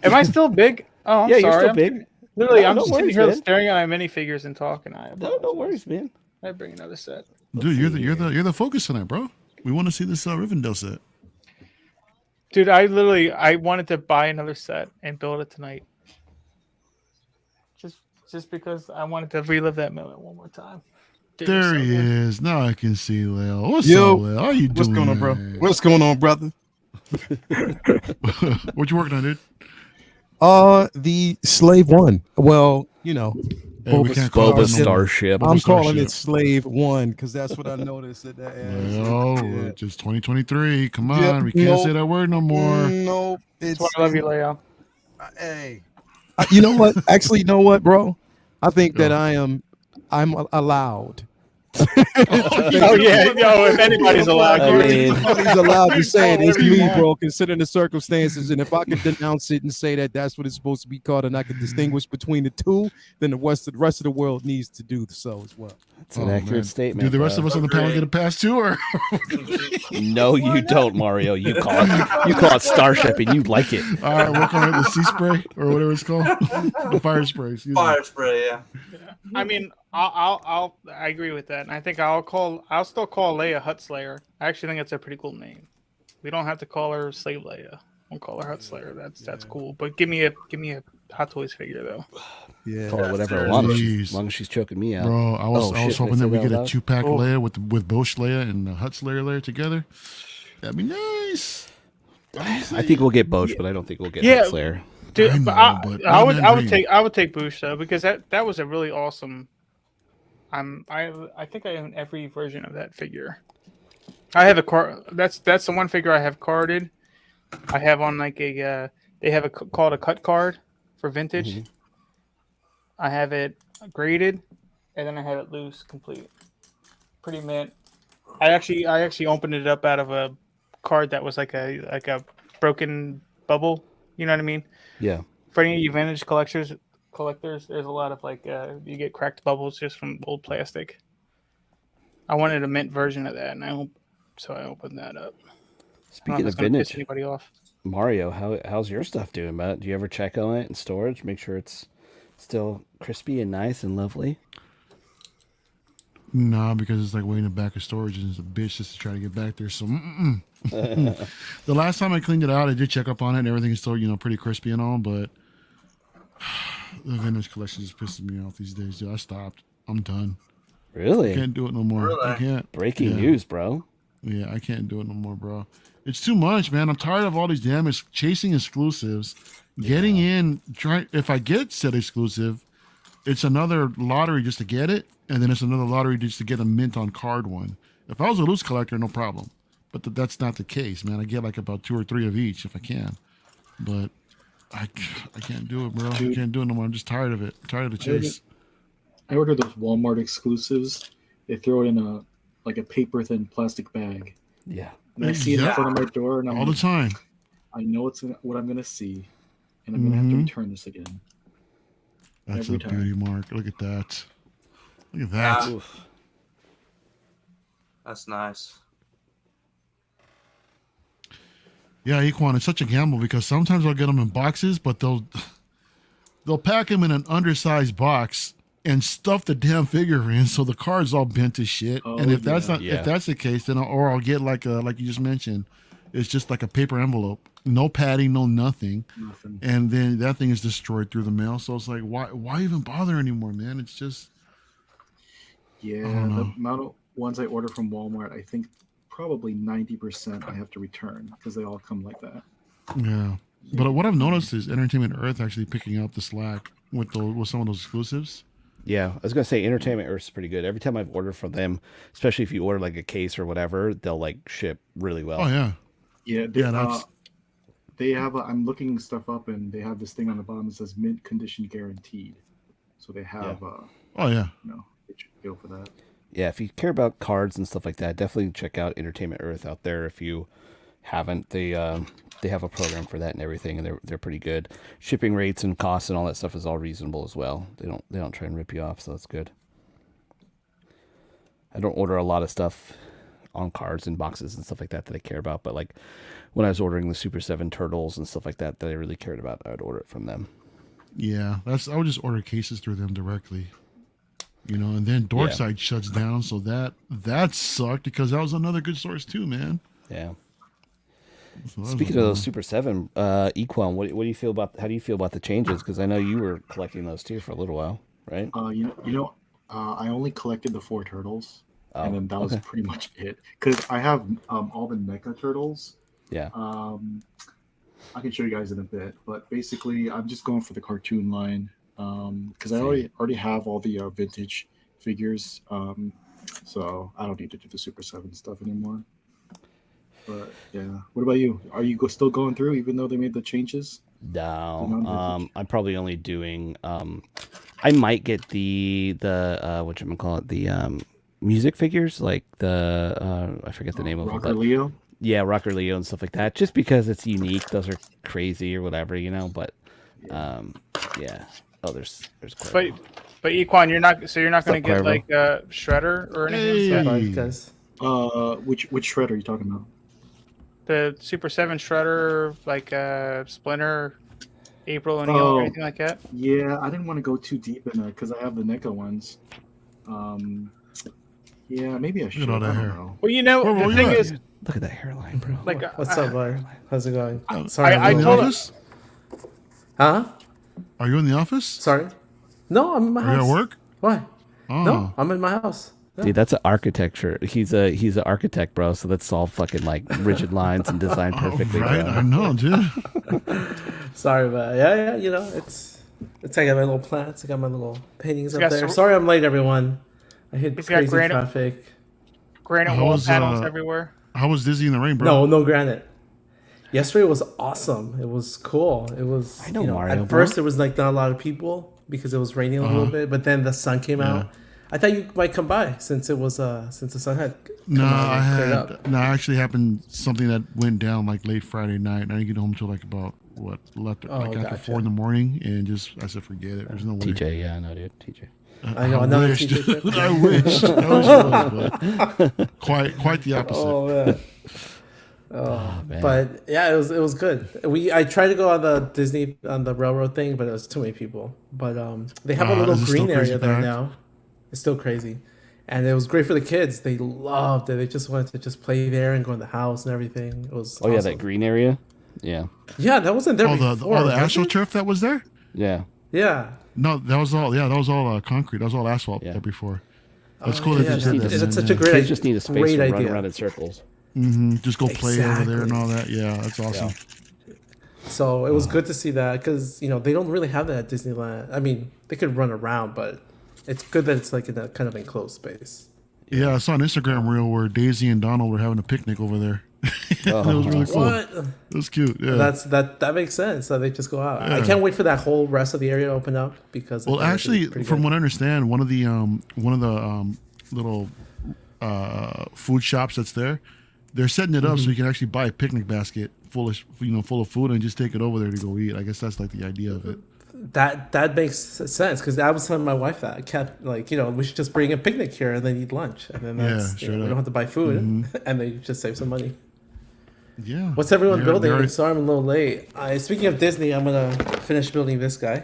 Am I still big? Oh, I'm Yeah, sorry. you're still I'm big. Literally, No, I'm no just sitting worries, here man. staring at my minifigures and talking. No worries, man. I bring another set. Dude, you're the focus tonight, bro. We want to see this Rivendell set. Dude, I wanted to buy another set and build it tonight. Just because I wanted to relive that moment one more time. Dude, it was There so he good. is. Now I can see Leo. What's Yo, up, Leo? How you doing? What's going on, bro? man? What's going on, brother? What you working on, dude? The Slave One. Well, Hey, we Boba can't call Boba it no more. Starship. I'm Boba calling Starship. it Slave One because that's what I noticed at that. Leo, just 2023. Come on, Yeah, we can't nope. say that word no more. No, it's That's why I love you, Leo. Hey, you know what? Actually, you know what, bro? I think that I'm allowed. Oh yeah, if anybody's allowed, I mean- Nobody's allowed to say it. It's Whatever you me, want. bro, considering the circumstances. And if I could denounce it and say that that's what it's supposed to be called, and I could distinguish between the two, then the rest of the world needs to do so as well. It's an accurate statement. Do the rest bro. of us on the panel get a pass too, or No, you don't, Mario. You call it Starship, and you like it. all right, we're calling it the sea spray or whatever it's called, the fire spray. Excuse me. Fire spray, yeah. I mean, I agree with that, and I think I'll still call Leia Hut Slayer. I actually think it's a pretty cool name. We don't have to call her Slave Leia. We'll call her Hut Slayer. That's cool. But give me a Hot Toys figure though. Yeah. Call it whatever I want, Jeez. as long as she's choking me out. Bro, I was shit, hoping did I that we say get that a out 2-pack Oh. Leia with Bosch Leia and the Hut Slayer Leia together. That'd be nice. I think we'll get Boach, but I don't think we'll get Yeah. Slayer. Dude, I know, but but I would Batman Dream. I would take Boosh though because that was a really awesome. I think I own every version of that figure. I have a card. That's the one figure I have carded. I have on like a they have called a cut card for vintage. Mhm. I have it graded, and then I have it loose, complete, pretty mint. I actually opened it up out of a card that was like a broken bubble. You know what I mean? Yeah. For any of you vintage collectors, there's a lot of like you get cracked bubbles just from old plastic. I wanted a mint version of that, and I opened that up. I don't know Speaking if of that's gonna piss vintage, anybody off? Mario, how's your stuff doing, Matt? Do you ever check on it in storage? Make sure it's still crispy and nice and lovely. Nah, because it's like way in the back of storage and it's a bitch just to try to get back there. So the last time I cleaned it out, I did check up on it and everything is still, pretty crispy and all, but the vintage collection just pisses me off these days, dude. I stopped. I'm done. Really? I can't do it no more. Really? I can't. Breaking Yeah. news, bro. Yeah, I can't do it no more, bro. It's too much, man. I'm tired of all these chasing exclusives, getting in. If I get said exclusive, it's another lottery just to get it, and then it's another lottery just to get a mint on card one. If I was a loose collector, no problem. But that's not the case, man. I get like about 2 or 3 of each if I can. But I can't do it, bro. I Dude. can't do it no more. I'm just tired of it. I'm tired of the chase. I ordered those Walmart exclusives. They throw it in a paper thin plastic bag. Yeah. And I see it in Yep. front of my door, and I'm All the like, time. I know what I'm gonna see, and I'm gonna have to Mhm. return this again. That's Every a time. beauty mark. Look at that. Look at that. Yeah. Oof. That's nice. Yeah, Equan, it's such a gamble because sometimes I'll get them in boxes, but they'll pack them in an undersized box and stuff the damn figure in, so the card's all bent to shit. Oh, and if that's yeah. not Yeah. if that's the case, then I'll get like you just mentioned, it's just like a paper envelope, no padding, no nothing, Nothing. and then that thing is destroyed through the mail. So it's like, why even bother anymore, man? It's just Yeah, I don't the know. amount of ones I order from Walmart, I think probably 90% I have to return because they all come like that. yeah. But what I've noticed is Entertainment Earth actually picking up the slack with some of those exclusives. Yeah, I was gonna say Entertainment Earth's pretty good. Every time I've ordered from them, especially if you order like a case or whatever, they'll like ship really well. Oh yeah. Yeah, Yeah, that's they have. I'm looking stuff up, and they have this thing on the bottom that says mint condition guaranteed. So they have, oh yeah. they should go for that. Yeah, if you care about cards and stuff like that, definitely check out Entertainment Earth out there. If you haven't, they have a program for that and everything, and they're pretty good. Shipping rates and costs and all that stuff is all reasonable as well. They don't try and rip you off, so that's good. I don't order a lot of stuff on cards and boxes and stuff like that I care about, but like when I was ordering the Super 7 turtles and stuff like that I really cared about, I would order it from them. Yeah, I would just order cases through them directly. And then Dorkside shuts down, so that sucked because that was another good source too, man. Yeah. So Speaking of those Super 7, Equan, what do you feel about? How do you feel about the changes? Because I know you were collecting those too for a little while, right? I only collected the 4 turtles, Oh, and then that was pretty much it. Because I have all the NECA turtles. Yeah. I can show you guys in a bit, but basically, I'm just going for the cartoon line because I already have all the vintage figures, so I don't need to do the Super 7 stuff anymore. But yeah, what about you? Are you still going through, even though they made the changes? No, I'm probably only doing. I might get the whatchamacallit, the music figures, like the I forget the name of it. Rocker Leo. Yeah, Rocker Leo and stuff like that. Just because it's unique, those are crazy or whatever, But yeah. Oh, there's quite. But Equan, you're not going to get Cuervo? like a Shredder or anything like that? Hey. Which shredder are you talking about? The Super 7 Shredder, like Splinter, April O'Neil, or anything like that? Yeah, I didn't want to go too deep in that because I have the NECA ones. Yeah, maybe I should. all that I don't hair. know. Well, Where the thing you at? is, Look at that hairline, bro. like, What's up, bud? How's it going? Are Sorry, I you in the told- office? Huh? Are you in the office? Sorry. No, I'm in my Are you house. at work? Why? Oh. No, I'm in my house. Yeah. Dude, that's an architecture. He's an architect, bro. So that's all fucking like rigid lines and designed perfectly. Right, bro. I know, dude. Sorry, but yeah, it's I got my little plants, I got my little paintings up got there. some- Sorry, I'm late, everyone. I hit He's got crazy granite- traffic. granite How wall was, panels everywhere. How was Disney in the rain, bro? No granite. Yesterday was awesome. It was cool. It was. I know Mario, At bro. first, there was like not a lot of people because it was raining a little bit, but then the sun came out. I thought you might come by since it was since the sun had. No, come out and cleared up. I actually happened something that went down like late Friday night. And I didn't get home till like about after gotcha. 4 in the morning, and I said forget it. There's no way. TJ, yeah, I know, dude. TJ. I know another wish, TJ dude. trip. I wish. I wish it was, but quite the opposite. Oh man. Man. But yeah, it was good. I tried to go on the Disney on the railroad thing, but it was too many people. But they have a little is it still green area crazy there packed? now. It's still crazy, and it was great for the kids. They loved it. They just wanted to just play there and go in the house and everything. It was Oh yeah, awesome. that green area. Yeah, Yeah, that wasn't there all before. the was it? AstroTurf that was there? yeah. Yeah. No, that was all concrete. That was all asphalt Yeah. there before. That's cool yeah, that they did that. it's man, such yeah. a great. Kids just need a space great to run idea. around in circles. Just go play over there and Exactly. all that. Yeah, that's awesome. So it was good to see that because they don't really have that at Disneyland. I mean, they could run around, but it's good that it's like in a kind of enclosed space. Yeah, I saw an Instagram reel where Daisy and Donald were having a picnic over there. It was really cool. What? It was cute. Yeah. That makes sense. So they just go out. I Yeah. can't wait for that whole rest of the area to open up because Well, actually, from what I understand, one of the little food shops that's there, they're setting it up so you can actually buy a picnic basket full of food and just take it over there to go eat. I guess that's like the idea of it. that makes sense because I was telling my wife that I kept we should just bring a picnic here and then eat lunch and then that's, straight we up. don't have to buy food and then you just save some money. Yeah. What's everyone They're- building? they're- Sorry, I'm a little late. Speaking of Disney, I'm gonna finish building this guy.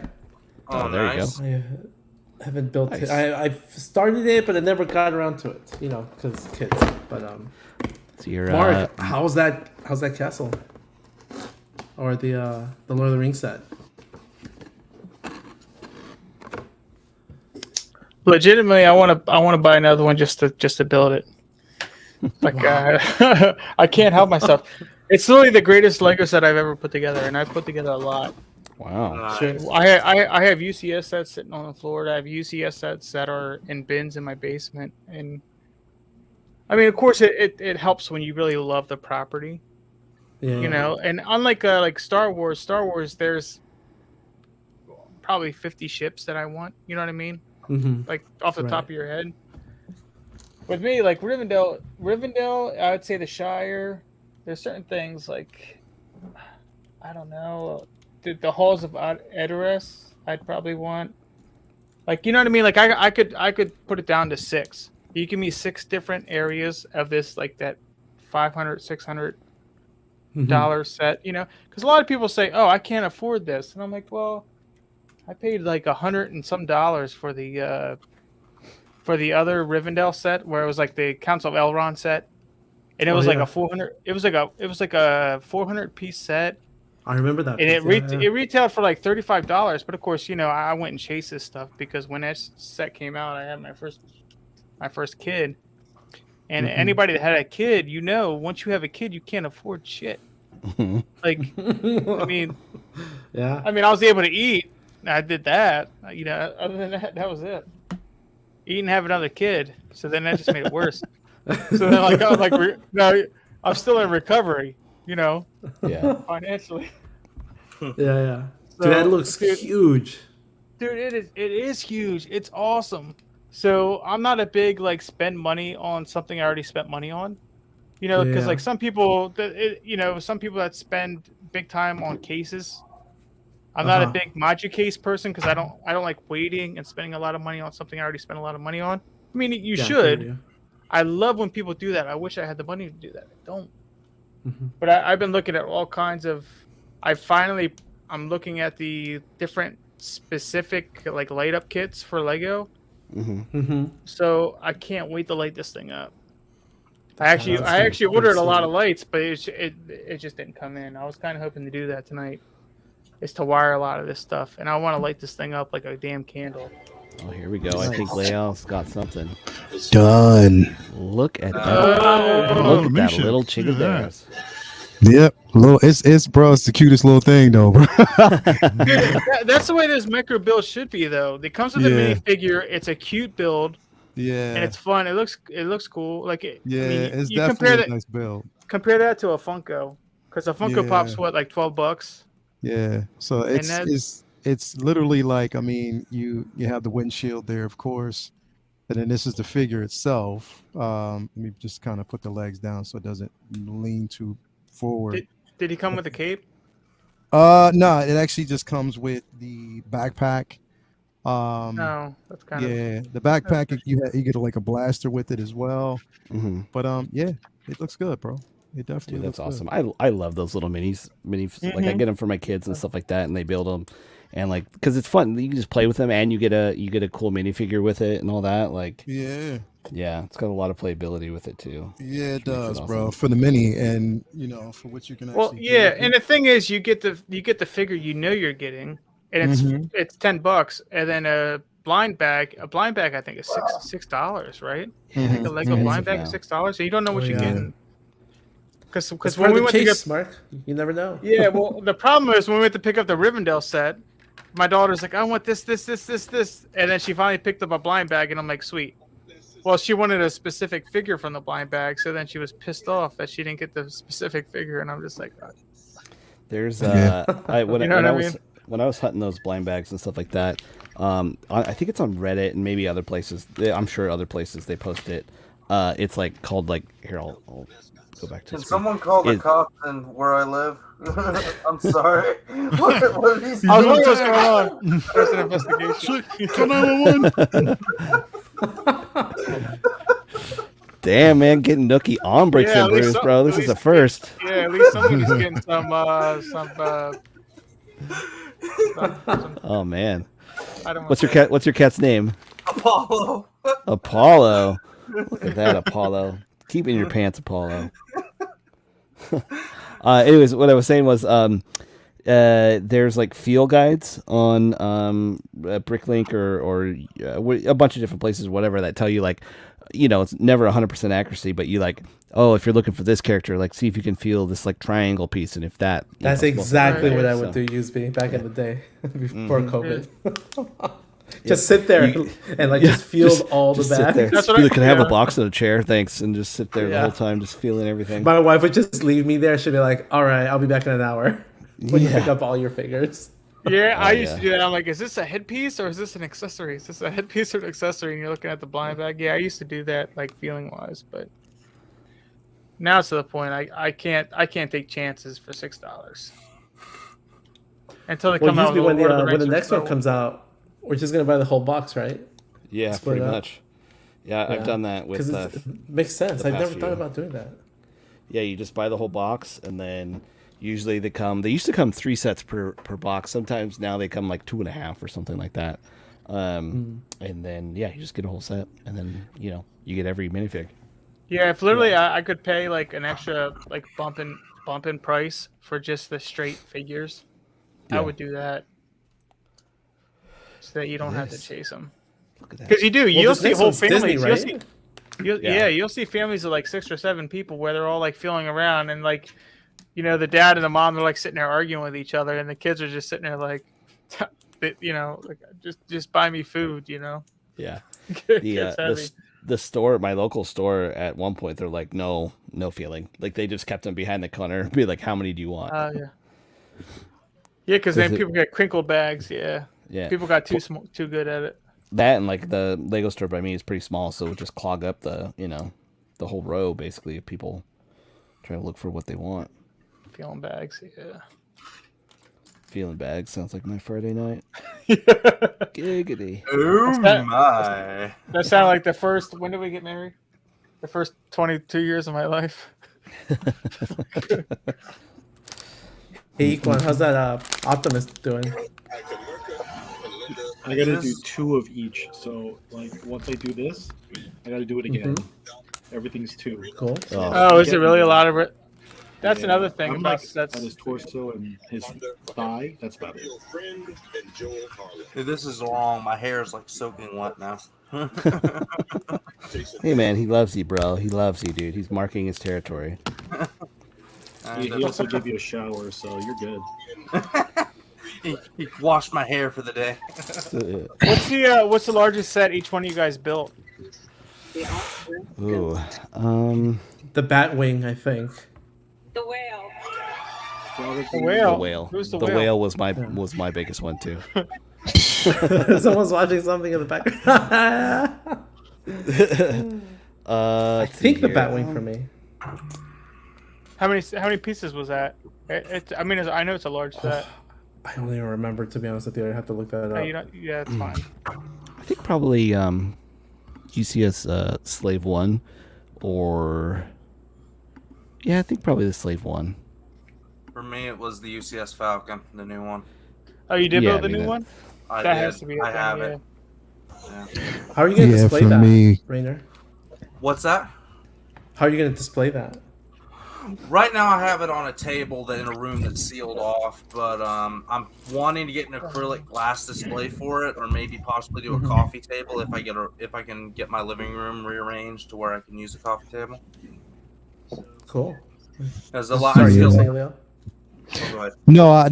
Oh, there you go. I haven't built Nice. it. I've started it, but I never got around to it. Because kids. But So you're Mark, how's that castle? Or the Lord of the Rings set? Legitimately, I want to buy another one just to build it. Like I can't help myself. It's literally the greatest Lego set I've ever put together, and I've put together a lot. wow. Nice. I have UCS sets sitting on the floor. I have UCS sets that are in bins in my basement, and I mean, of course, it helps when you really love the property. Yeah. You know, and unlike like Star Wars, there's probably 50 ships that I want. You know what I mean? Mm-hmm. Like off the Right. top of your head. With me, like Rivendell, I would say the Shire. There's certain things like I don't know, the halls of Edoras. I'd probably want. Like you know what I mean? Like I could put it down to 6. You give me 6 different areas of this like that $500, $600 Mm-hmm. set. You know, because a lot of people say, "Oh, I can't afford this," and I'm like, well. I paid like $100 and some dollars for the other Rivendell set, where it was like the Council of Elrond set, and it was like yeah. a 400. It was like a 400 piece set, I remember that. and piece, it retailed for like $35. But of course, you know, I went and chased this stuff because when that set came out, I had my first kid, and anybody that had a kid, you know, once you have a kid, you can't afford shit. Like, I mean, yeah. I was able to eat. I did that. You know, other than that, that was it. Eat and have another kid. So then that just made it worse. So then, like, I was like, no, I'm still in recovery. You know, Yeah. financially. Yeah. So, Dude, that looks huge. Dude, it is huge. It's awesome. So I'm not a big like spend money on something I already spent money on. You know, because Yeah. like some people that spend big time on cases. I'm not a big Maju case person because I don't like waiting and spending a lot of money on something I already spent a lot of money on. I mean, you should. I love when people do that. I wish I had the money to do that. I don't. Mm-hmm. But I've been looking at all kinds of. I'm looking at the different specific like light up kits for Lego. Mm-hmm. So I can't wait to light this thing up. I that's actually pretty ordered a lot sweet. of lights, but it just didn't come in. I was kind of hoping to do that tonight. Is to wire a lot of this stuff, and I want to light this thing up like a damn candle. Oh, here we go. I think Leal's got something. Done. Look at that. Oh, Look at that Misha, little look chick at of that. theirs. Yep. Little. It's bro. It's the cutest little thing though, bro. Dude, that's the way those micro builds should be, though. It comes with a Yeah. minifigure. It's a cute build, Yeah. and it's fun. It looks cool. Like Yeah. It's you definitely a nice build. compare that to a Funko, because a Funko Yeah. Pop's what, like $12. Yeah. So it's literally like, I mean, you have the windshield there, of course, and then this is the figure itself. Let me just kind of put the legs down so it doesn't lean too forward. Did he come with a cape? No, it actually just comes with the backpack. No, that's kind of. Yeah, the backpack you get like a blaster with it as well. Mm-hmm. But yeah, it looks good, bro. It definitely Dude, that's looks awesome. good. I love those little minis. Like I Mhm. get them for my kids and stuff like that, and they build them, and like because it's fun. You can just play with them, and you get a cool minifigure with it and all that. Like Yeah, it's got a lot of playability with it too. yeah, it Which makes it does, bro. awesome. For the mini, and for what you can actually. Well, do yeah, with it. and the thing is, you get the figure you know you're getting, and Mhm. it's $10, and then a blind bag I think is $6, right? I think a Lego Mhm. blind bag now. is $6, so you don't know what Oh, you're yeah. getting. Because Because when we went to chase, get Mark, you never know. yeah, well the problem is when we went to pick up the Rivendell set, my daughter's like, I want this, and then she finally picked up a blind bag, and I'm like, sweet. Well, she wanted a specific figure from the blind bag, so then she was pissed off that she didn't get the specific figure, and I'm just like, There's Yeah. when I was hunting those blind bags and stuff like that. I think it's on Reddit and maybe other places. I'm sure other places they post it. It's like called like here. I'll go back to. Can the screen. someone call the cops in where I live? I'm sorry. What did he say? I was wondering what's going on. There's an investigation. Shit, call 911. Damn, man, getting nookie on Bricks Yeah, and at least Brews, some- bro. at This is least- the first. Yeah, at least somebody's getting some Oh man, I don't. what's your cat's name? Apollo. Apollo. Look at that, Apollo. Keep it in your pants, Apollo. Anyways, what I was saying was, there's like field guides on Bricklink or a bunch of different places, whatever, that tell you like, it's never 100% accuracy, but you like, oh, if you're looking for this character, like see if you can feel this like triangle piece, and if that. That's exactly Right. what I would do, USB, back in the day before Mm-hmm. COVID. Just sit there and like just feel all the just sit there. bags. That's what Be I- like, can I have a yeah. box and a chair? Thanks. And just sit there the Yeah. whole time, just feeling everything. My wife would just leave me there. She'd be like, "All right, I'll be back in an hour." When you Yeah. pick up all your figures. Yeah, I used yeah. to do that. I'm like, is this a headpiece or is this an accessory? Is this a headpiece or an accessory? And you're looking at the blind bag. Yeah, I used to do that, like feeling wise, but now it's to the point I can't take chances for $6 until they Well, come out. usually with Lord of when the Rings or next one Star comes out, we're just gonna buy the whole box, right? Yeah, Split pretty up. much. Yeah, I've done that with Because it makes sense. the I've past never few. thought about doing that. Yeah, you just buy the whole box, and then usually they used to come 3 sets per box. Sometimes now they come like 2.5 or something like that. And then yeah, you just get a whole set, and then you get every minifig. Yeah, if literally I could pay like an extra like bump in price for just the straight figures, I Yeah. would do that. So that you don't have to Yes. chase them. Look at that. Because you do, Well, you'll this see next whole one's Disney, families. right? You'll see families of like 6 or 7 people where they're all like feeling around and like, the dad and the mom are like sitting there arguing with each other, and the kids are just sitting there like, like just buy me food, Yeah. It's heavy. The store, my local store, at one point they're like, no feeling. Like they just kept them behind the counter, be like, how many do you want? Yeah, because then people get crinkled bags. Yeah, Yeah. people got too good at it. That and like the Lego store by me is pretty small, so it would just clog up the whole row basically of people trying to look for what they want. Feeling bags, yeah. Feeling bags sounds like my Friday night. Giggity. Oh my! That sounded like the first. When did we get married? The first 22 years of my life. Hey, Equan, how's that Optimus doing? I gotta do 2 of each. So like once I do this, I gotta do it again. Everything's 2. Cool. Oh, is it really a lot of it? That's Yeah. another thing I'm about like that's. on his torso and his thigh. That's about it. Dude, this is long. My hair is like soaking wet now. Hey man, he loves you, bro. He loves you, dude. He's marking his territory. He also gave you a shower, so you're good. He washed my hair for the day. What's the largest set each one of you guys built? Ooh. The Batwing, I think. The whale. The whale. The whale. Who's The the whale was my biggest one too. Someone's watching something in the background. I think the Batwing for me. How many pieces was that? I know it's a large set. I don't even remember, to be honest with you. I have to look that up. Yeah, it's fine. I think probably UCS Slave 1 or I think probably the Slave 1. For me, it was the UCS Falcon, the new one. Oh, you did Yeah, build I the mean, new one? I That did. has to be. I have it. Yeah. Yeah. How are you going to Yeah, display for that, me- Rainer? What's that? How are you going to display that? Right now, I have it on a table in a room that's sealed off, but I'm wanting to get an acrylic glass display for it, or maybe possibly do a coffee table if I can get my living room rearranged to where I can use a coffee table. Cool. There's a lot. Sorry, I you were feel, saying, Leo? oh, go ahead.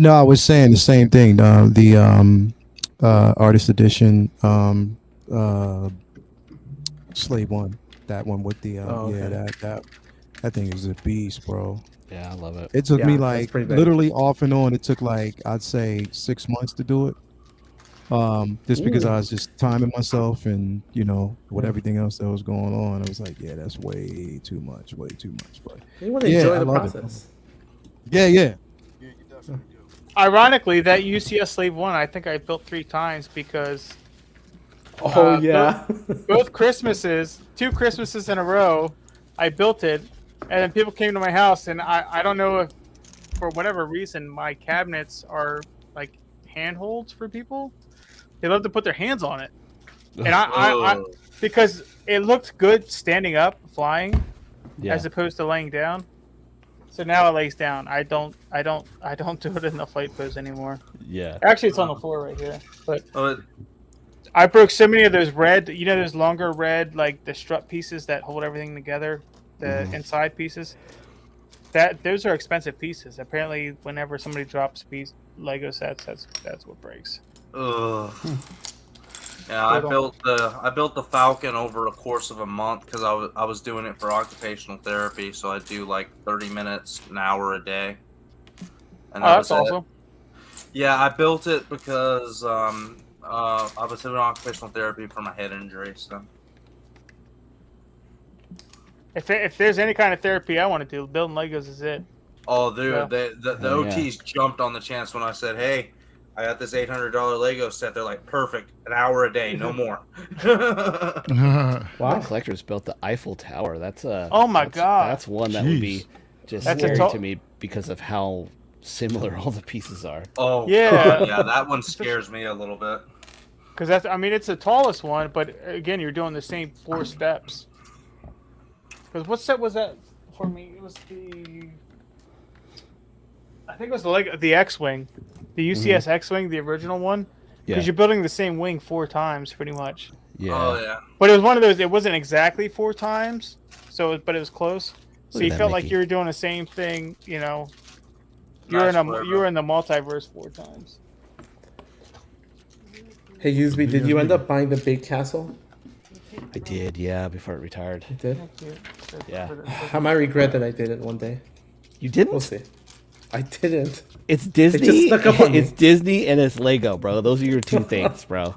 No, I was saying the same thing. The artist edition, Slave 1, that one with the okay. that thing is a beast, bro. Yeah, I love it. It took Yeah, me that's like pretty big. literally off and on. It took like I'd say 6 months to do it. Just because Ooh. I was just timing myself and with everything else that was going on, I was like, yeah, that's way too much. But You want to Yeah, enjoy I the love it. process. yeah. Ironically, that UCS Slave 1, I think I built 3 times because Oh, yeah. both Christmases, 2 Christmases in a row, I built it, and then people came to my house, and I don't know if, for whatever reason, my cabinets are like handholds for people. They love to put their hands on it, and I because it looked good standing up, flying, as opposed to laying down. So now it lays down. I don't do it in the flight pose anymore. Yeah. Actually, it's on the floor right here, but. Oh, I broke so many of those red, those longer red, like the strut pieces that hold everything together, the inside pieces. Those are expensive pieces. Apparently, whenever somebody drops Lego sets, that's what breaks. ugh. Yeah, I Total. built the Falcon over a course of a month because I was doing it for occupational therapy. So I do like 30 minutes, an hour a day, and Oh, that that's was it. awesome. Yeah, I built it because I was doing occupational therapy for my head injury. So If there's any kind of therapy I want to do, building Legos is it. oh, dude, Yeah. the Oh, yeah. OTs jumped on the chance when I said, "Hey, I got this $800 Lego set." They're like, "Perfect, an hour a day, no more." My Wow. collectors built the Eiffel Tower. That's a Oh my God. That's one that would be Jeez. just That's a scary to- to me because of how similar all the pieces are. Oh, Yeah. God, yeah, that one scares me a little bit. Because that's, I mean, it's the tallest one, but again, you're doing the same 4 steps. Because what set was that for me? It was I think it was the X-wing, the UCS X-wing, the original one. Yeah, Because you're building the same wing 4 times, pretty much. yeah. Oh yeah. But it was one of those. It wasn't exactly 4 times, but it was close. So Look you at that felt like Mickey. you were doing the same thing. You know, Nice you work, were in the multiverse 4 times. Hey, Usby, did you end up buying the big castle? I did, yeah, before it retired. You did. Thank you. Yeah. I might regret that I did it one day. You We'll didn't? see. I didn't. It's Disney. just snuck up on me. It's Disney and it's Lego, bro. Those are your two things, bro.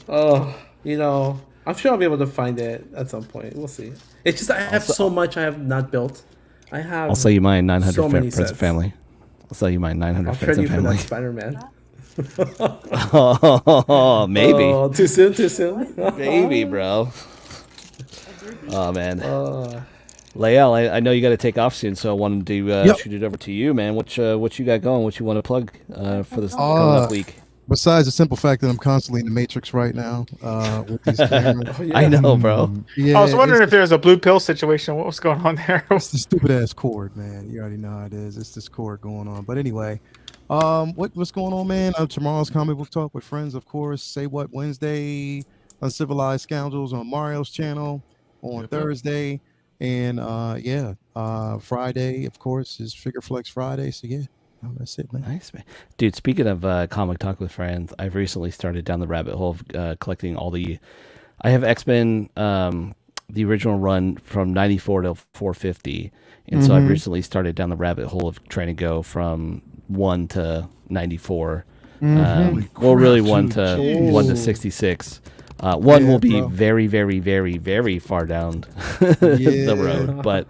Oh, you know, I'm sure I'll be able to find it at some point. We'll see. It's just I have so much I have not built. I have. I'll sell you my 900 so many Friends and sets. Family. I'll sell you my 900 I'll Friends trade you and for that Family. Spider-Man. Oh, maybe. Oh, too soon. Too soon. Maybe, bro. Oh, man. Uh, Lael, I know you got to take off soon, so I wanted to Yep. shoot it over to you, man. What you got going? What you want to plug for this coming up week? Besides the simple fact that I'm constantly in the Matrix right now with these cameras. oh, yeah. I know, bro. Yeah, I was wondering it's, if there was a blue pill situation. What was going on there? it's the stupid ass cord, man. You already know how it is. It's this cord going on. But anyway, what's going on, man? Tomorrow's comic book talk with friends, of course. Say What Wednesday, Uncivilized Scoundrels on Mario's channel on Thursday, and Friday, of course, is Figure Flex Friday. So yeah, that's it, man. Nice, man. Dude, speaking of comic talk with friends, I've recently started down the rabbit hole of collecting all the. I have X-Men, the original run from 94 to 450, and so I've recently started down the rabbit hole of trying to go from 1 to 94. Well, really 1 to Jeez. 1 to 66. One Yeah, will be bro. very, very, very, very far down the Yeah. road, but.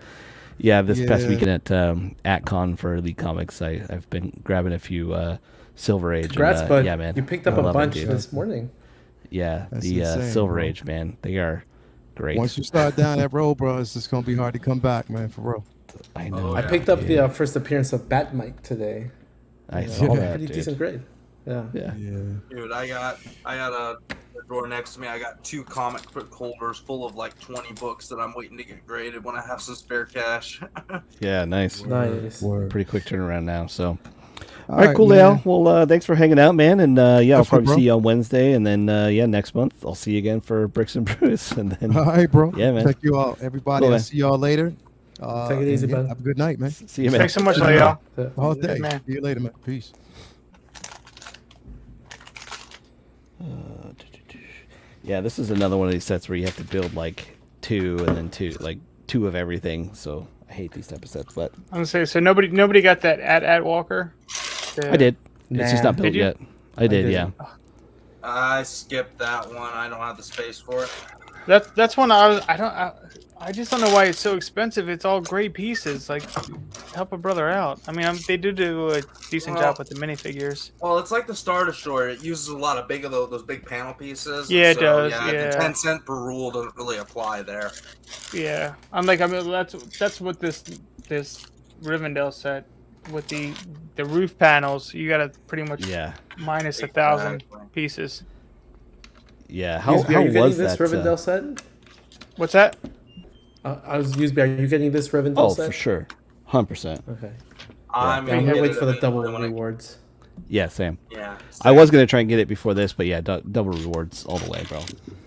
Yeah, this past Yeah. weekend at Con for Elite Comics, I've been grabbing a few Silver Age. Congrats, and, bud. yeah, man. You picked up I a love it, bunch dude. this morning. Yeah, That's the insane, Silver bro. Age, man. They are great. Once you start down that road, bro, it's just gonna be hard to come back, man. For real. I know. Oh, I yeah. picked up the first appearance of Batmite today. I saw Yeah. that, Pretty dude. decent grade. Yeah. Yeah. Yeah. Dude, I got a drawer next to me. I got 2 comic book holders full of like 20 books that I'm waiting to get graded when I have some spare cash. Yeah, nice. Nice. Word. Pretty quick turnaround now. So, All all right, cool, man. Lale. Well, thanks for hanging out, man. And I'll Definitely, probably bro. see you on Wednesday, and then next month I'll see you again for Bricks and Brews, and then All right, bro. Yeah, man. Check you out, everybody. Cool, I'll man. see y'all later. Take it easy, and, bud. Have a good night, man. see you, man. Thanks so much, Leo. All day. man. See you later, man. Peace. Yeah, this is another one of these sets where you have to build like 2 and then 2, like 2 of everything. So I hate these type of sets, but I'm gonna say so. Nobody got that at Walker. I did. It's just Nah. not built Did you? yet. I did, didn't. yeah. I skipped that one. I don't have the space for it. That's one I just don't know why it's so expensive. It's all great pieces. Like, help a brother out. I mean, they do a decent Well- job with the minifigures. Well, it's like the Star Destroyer. It uses a lot of big of those big panel pieces. Yeah, it so, does, Yeah, yeah. the 10-cent per rule doesn't really apply there. Yeah, I mean that's what this Rivendell set with the roof panels. You gotta pretty much Yeah. minus 1,000 Exactly. pieces. Yeah. How Usby, are you getting was this that? Rivendell set? What's that? I was Usby. Are you getting this Rivendell Oh, set? for sure. 100%. Okay. I'm Yeah, gonna I'm gonna get wait it for the double eventually when I- rewards. Yeah, Sam. Yeah. I was going to try and get it before this, but yeah, double rewards all the way, bro.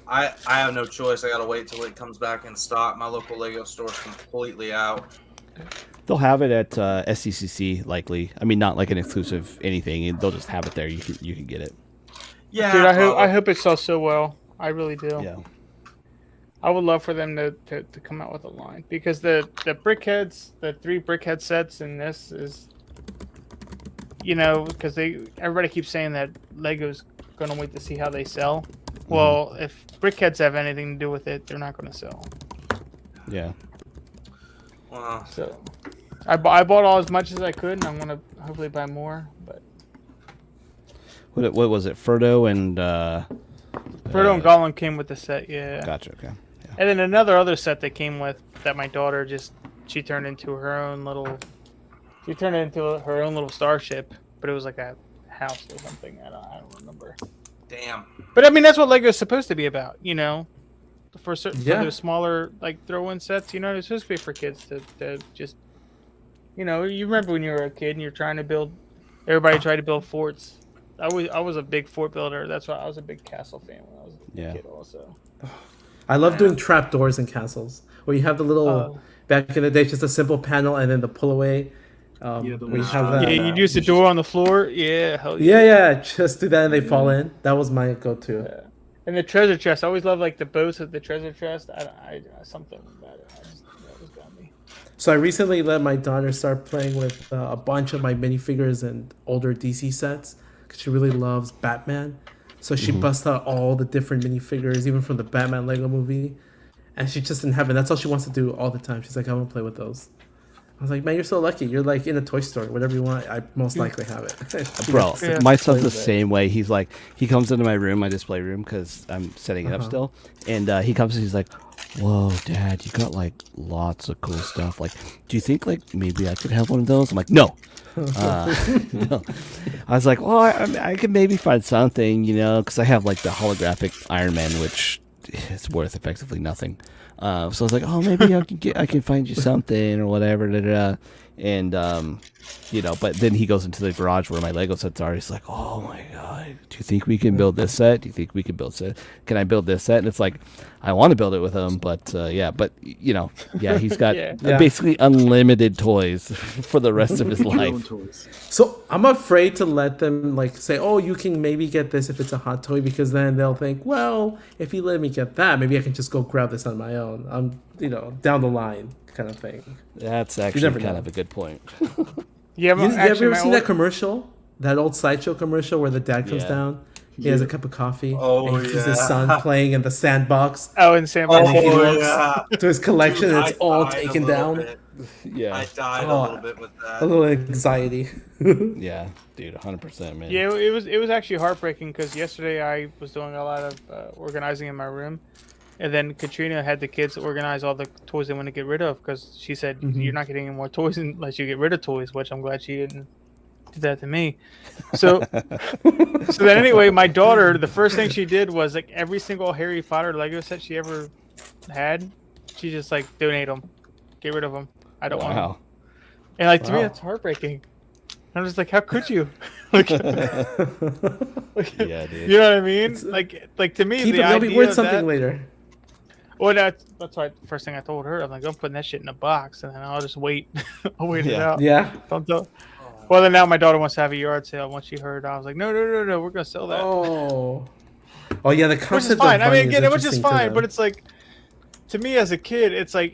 I have no choice. I gotta wait till it comes back in stock. My local Lego store's completely out. They'll have it at SCCC likely. I mean, not like an exclusive anything. They'll just have it there. You can get it. Yeah, Dude, I probably. hope it sells so well. I really do. Yeah. I would love for them to come out with a line because the brickheads, the 3 brickhead sets in this is, because everybody keeps saying that Lego's gonna wait to see how they sell. Well, if brickheads have anything to do with it, they're not gonna sell. Yeah. Well, So I bought all as much as I could, and I'm gonna hopefully buy more. But What was it? Frodo and Frodo and Gollum came with the set, yeah. Gotcha. Okay. And then another other set that came with that my daughter she turned into her own little starship, but it was like a house or something. I don't remember. damn. But I mean that's what Lego's supposed to be about, For certain Yeah. for those smaller like throw-in sets, it's supposed to be for kids to just you remember when you were a kid and you're trying to build everybody tried to build forts. I was a big fort builder. That's why I was a big castle fan when I was a kid also. I love doing trapdoors in castles where you have the little back in the day just a simple panel and then the pull away. Where you have that. Yeah, you'd use the door on the floor. Yeah, hell Yeah, yeah. Just do that and they fall in. That was my go-to. Yeah. And the treasure chest. I always love like the boats of the treasure chest. I something about it. That was got me. So I recently let my daughter start playing with a bunch of my minifigures and older DC sets because she really loves Batman. So she busts out all the different minifigures, even from the Batman Lego movie. And she's just in heaven. That's all she wants to do all the time. She's like, I want to play with those. I was like, man, you're so lucky. You're like in a toy store. Whatever you want, I most likely have it. Bro, Yeah. my son's the with it. same way. He's like, he comes into my room, my display room, because I'm setting it up still. And he comes and he's like, whoa, Dad, you got like lots of cool stuff. Like, do you think like maybe I could have one of those? I'm like, no. No. I was like, well, I could maybe find something, because I have like the holographic Iron Man, which is worth effectively nothing. So I was like, oh, maybe I can find you something or whatever. And but then he goes into the garage where my Lego sets are. He's like, oh my god, do you think we can build this set? Do you think we can build set? Can I build this set? And it's like, I want to build it with him, but he's got Yeah. basically unlimited toys for the rest of his Your own life. toys. So I'm afraid to let them like say, oh, you can maybe get this if it's a hot toy, because then they'll think, well, if you let me get that, maybe I can just go grab this on my own. I'm, down the line kind of thing. That's actually never kind know. of a good point. Yeah, You actually, ever my seen that commercial? That old sideshow commercial where the dad comes Yeah. down, he has a cup of coffee, Oh, and he sees his yeah. son playing in the sandbox in San Francisco. Oh, looks yeah. to his collection, and I it's all died a taken little down. bit. Yeah, I died a Oh. little bit with A that. little anxiety. yeah, dude, 100%, man. Yeah, it was actually heartbreaking because yesterday I was doing a lot of organizing in my room, and then Katrina had the kids organize all the toys they want to get rid of because she said you're not getting any more toys unless you get rid of toys, which I'm glad she didn't do that to me. So, so then anyway, my daughter, the first thing she did was like every single Harry Potter Lego set she ever had, she just like donate them, get rid of them. I don't want them. Wow. And like to me, Wow. that's heartbreaking. I'm just like, how could you? Like, Yeah, dude. you know what I mean? Like to me, Keep the it. They'll be idea worth of something that, later. well, that's why the first thing I told her, I'm like, I'm putting that shit in a box, and then I'll just wait. I'll wait it Yeah. out. Yeah. Don't tell. Well, then now my daughter wants to have a yard sale. Once she heard, I was like, no, we're gonna sell that. Oh. Oh yeah, the Which is concept fine. of I mean, money again, which is interesting to fine, them. but it's like, to me as a kid, it's like,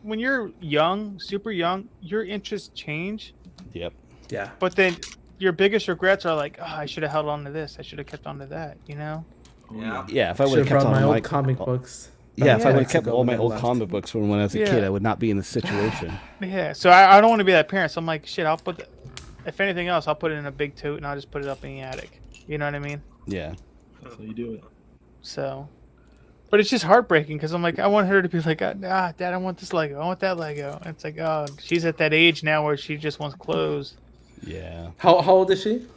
when you're young, super young, your interests change, Yep. yeah. but then your biggest regrets are like, oh, I should have held on to this. I should have kept on to that. Yeah. Yeah, if I would Should have have kept brought on my my old comic books. Yeah, if I Yeah. would have kept all my old left. comic books from when I was a Yeah. kid, I would not be in this situation. Yeah. So I don't want to be that parent. So I'm like, shit, if anything else, I'll put it in a big tote and I'll just put it up in the attic. You know what I mean? Yeah. That's how you do it. So, but it's just heartbreaking because I'm like, I want her to be like, Dad, I want this Lego. I want that Lego. And it's like, oh, she's at that age now where she just wants clothes. Yeah. How old is she?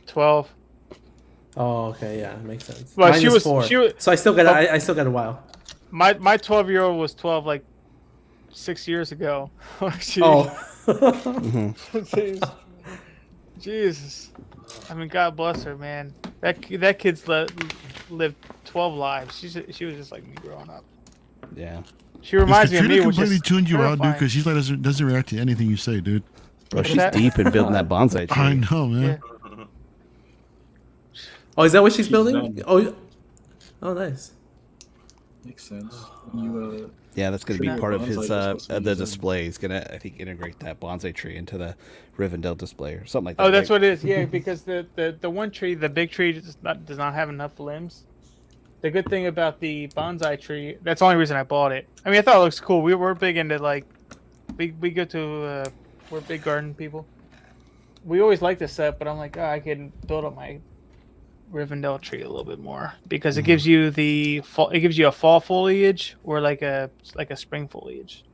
12. Oh, okay, yeah, makes sense. Well, Mine she is was- 4. she was- So I still got I still got a while. My 12-year-old was 12 like 6 years ago. She- Oh. Jeez. Jesus. I mean, God bless her, man. That kid's lived 12 lives. She was just like me growing up. Yeah. She reminds me of Katrina me, which completely is tuned you out, dude, terrifying. because she's like doesn't react to anything you say, dude. Bro, she's that? deep in building that bonsai tree. I know, man. Yeah. Oh, is that what she's She's building? done. Oh, nice. Makes sense. You Yeah, that's going to be Tribute part of bonsai his is supposed to be the designed. display. He's going to, I think, integrate that bonsai tree into the Rivendell display or something like that. Oh, that's right? what it is. Yeah, because the one tree, the big tree, does not have enough limbs. The good thing about the bonsai tree, that's the only reason I bought it. I mean, I thought it looks cool. We're big into like, we go to we're big garden people. We always like this set, but I'm like, oh, I can build up my Rivendell tree a little bit more because it gives you the fall. It gives you a fall foliage or like a spring foliage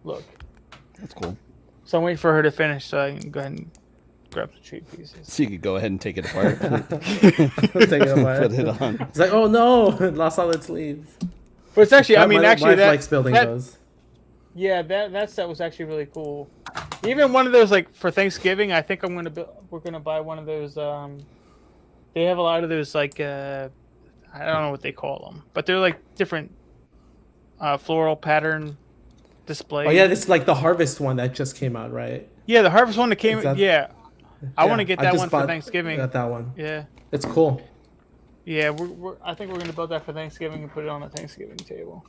look. That's cool. So I'm waiting for her to finish so I can go ahead and grab the tree pieces. So you could go ahead and take it apart, Take it apart. put it on. It's like, oh no, it lost all its leaves. But it's actually, I mean, my actually, wife that likes building that, those. Yeah, that set was actually really cool. Even one of those, like for Thanksgiving, I think we're gonna buy one of those. They have a lot of those like I don't know what they call them, but they're like different floral pattern displays. Oh yeah, this is like the harvest one that just came out, right? Yeah, the harvest one that came. Is that- Yeah, I Yeah, want to get I that just one for bought- Thanksgiving. Got that one. Yeah, It's cool. yeah. I think we're gonna build that for Thanksgiving and put it on the Thanksgiving table.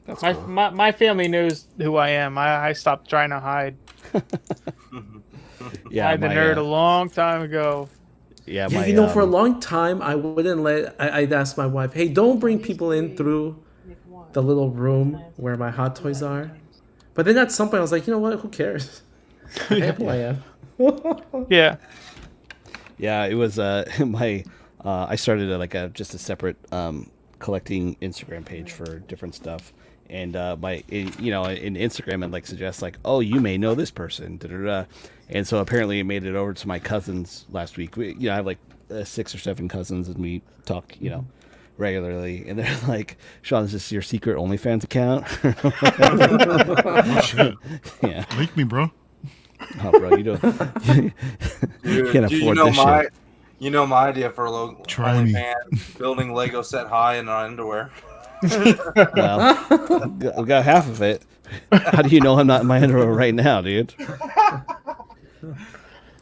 That's My, cool. my family knows who I am. I stopped trying to hide. Yeah, Hide the nerd a long time ago. yeah, Yeah, my, you know, for a long time, I wouldn't let. I'd ask my wife, "Hey, don't bring people in through the little room where my hot toys are." But then at some point, I was like, you know what? Who cares? I am who I am. Yeah. Yeah, it was my. I started just a separate collecting Instagram page for different stuff, and in Instagram it like suggests like, oh, you may know this person, da-da-da. And so apparently it made it over to my cousins last week. I have like 6 or 7 cousins, and we talk, regularly. And they're like, Sean, is this your secret OnlyFans account? Oh, shit. Yeah. Make me, bro. Oh, bro, you don't. You can't afford this shit. You know my idea for a Try me. OnlyFans, building Lego set high in our underwear. Well, we got half of it. How do you know I'm not in my underwear right now, dude?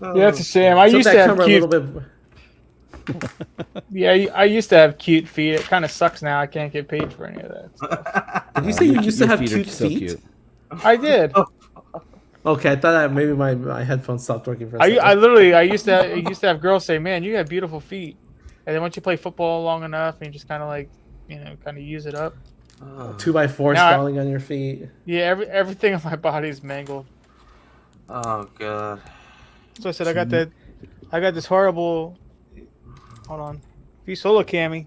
Yeah, it's a shame. I So used that to have cover a cute. little bit. Yeah, I used to have cute feet. It kind of sucks now. I can't get paid for any of that stuff. Did you say you used to Your have feet are cute so feet? cute. I did. Okay, I thought maybe my headphones stopped working for a I second. used to have girls say, "Man, you have beautiful feet." And then once you play football long enough, and you just kind of like, kind of use it up. 2x4 Now I- sprawling on your feet. Yeah, everything on my body is mangled. Oh god. So I said, I got this horrible. Hold on. If you solo cami.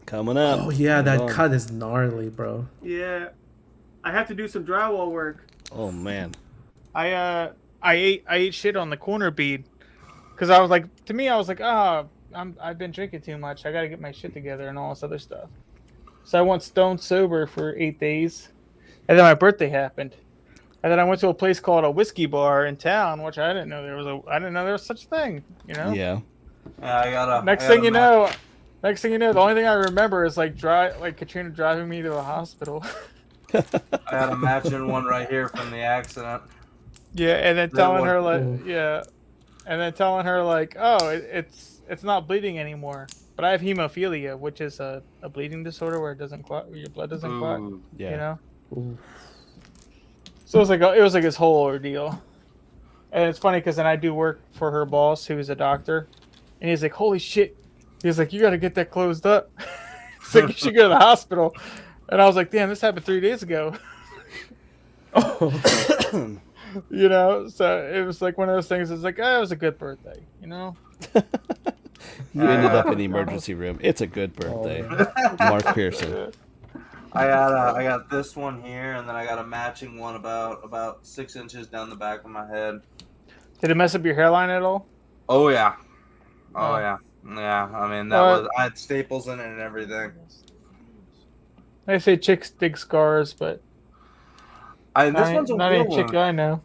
Coming up. Oh yeah, that Hold on. cut is gnarly, bro. Yeah, I have to do some drywall work. Oh man. I ate shit on the corner bead, because I was like, I've been drinking too much. I gotta get my shit together and all this other stuff. So I went stone sober for 8 days, and then my birthday happened, and then I went to a place called a whiskey bar in town, which I didn't know there was such a thing. Yeah. Yeah, I gotta. Next thing you know, the only thing I remember is like Katrina driving me to the hospital. I got a matching one right here from the accident. Yeah, and then That telling one- her like, Ooh. yeah, and then telling her like, oh, it's not bleeding anymore. But I have hemophilia, which is a bleeding disorder where it doesn't clot, where your blood doesn't clot. Ooh. Yeah. You know. Ooh. So it was like this whole ordeal, and it's funny because then I do work for her boss, who is a doctor, and he's like, holy shit, he's like, you got to get that closed up. He's like, you should go to the hospital. And I was like, damn, this happened 3 days ago. So it was like one of those things. It's like, oh, it was a good birthday, You ended up in the emergency room. It's a good birthday. Mark Pearson. I got this one here, and then I got a matching one about 6 inches down the back of my head. Did it mess up your hairline at all? Oh yeah. Oh. Oh yeah. Yeah. I mean I had staples in it and everything. I say chicks dig scars, but This one's a not real any chick one. I know.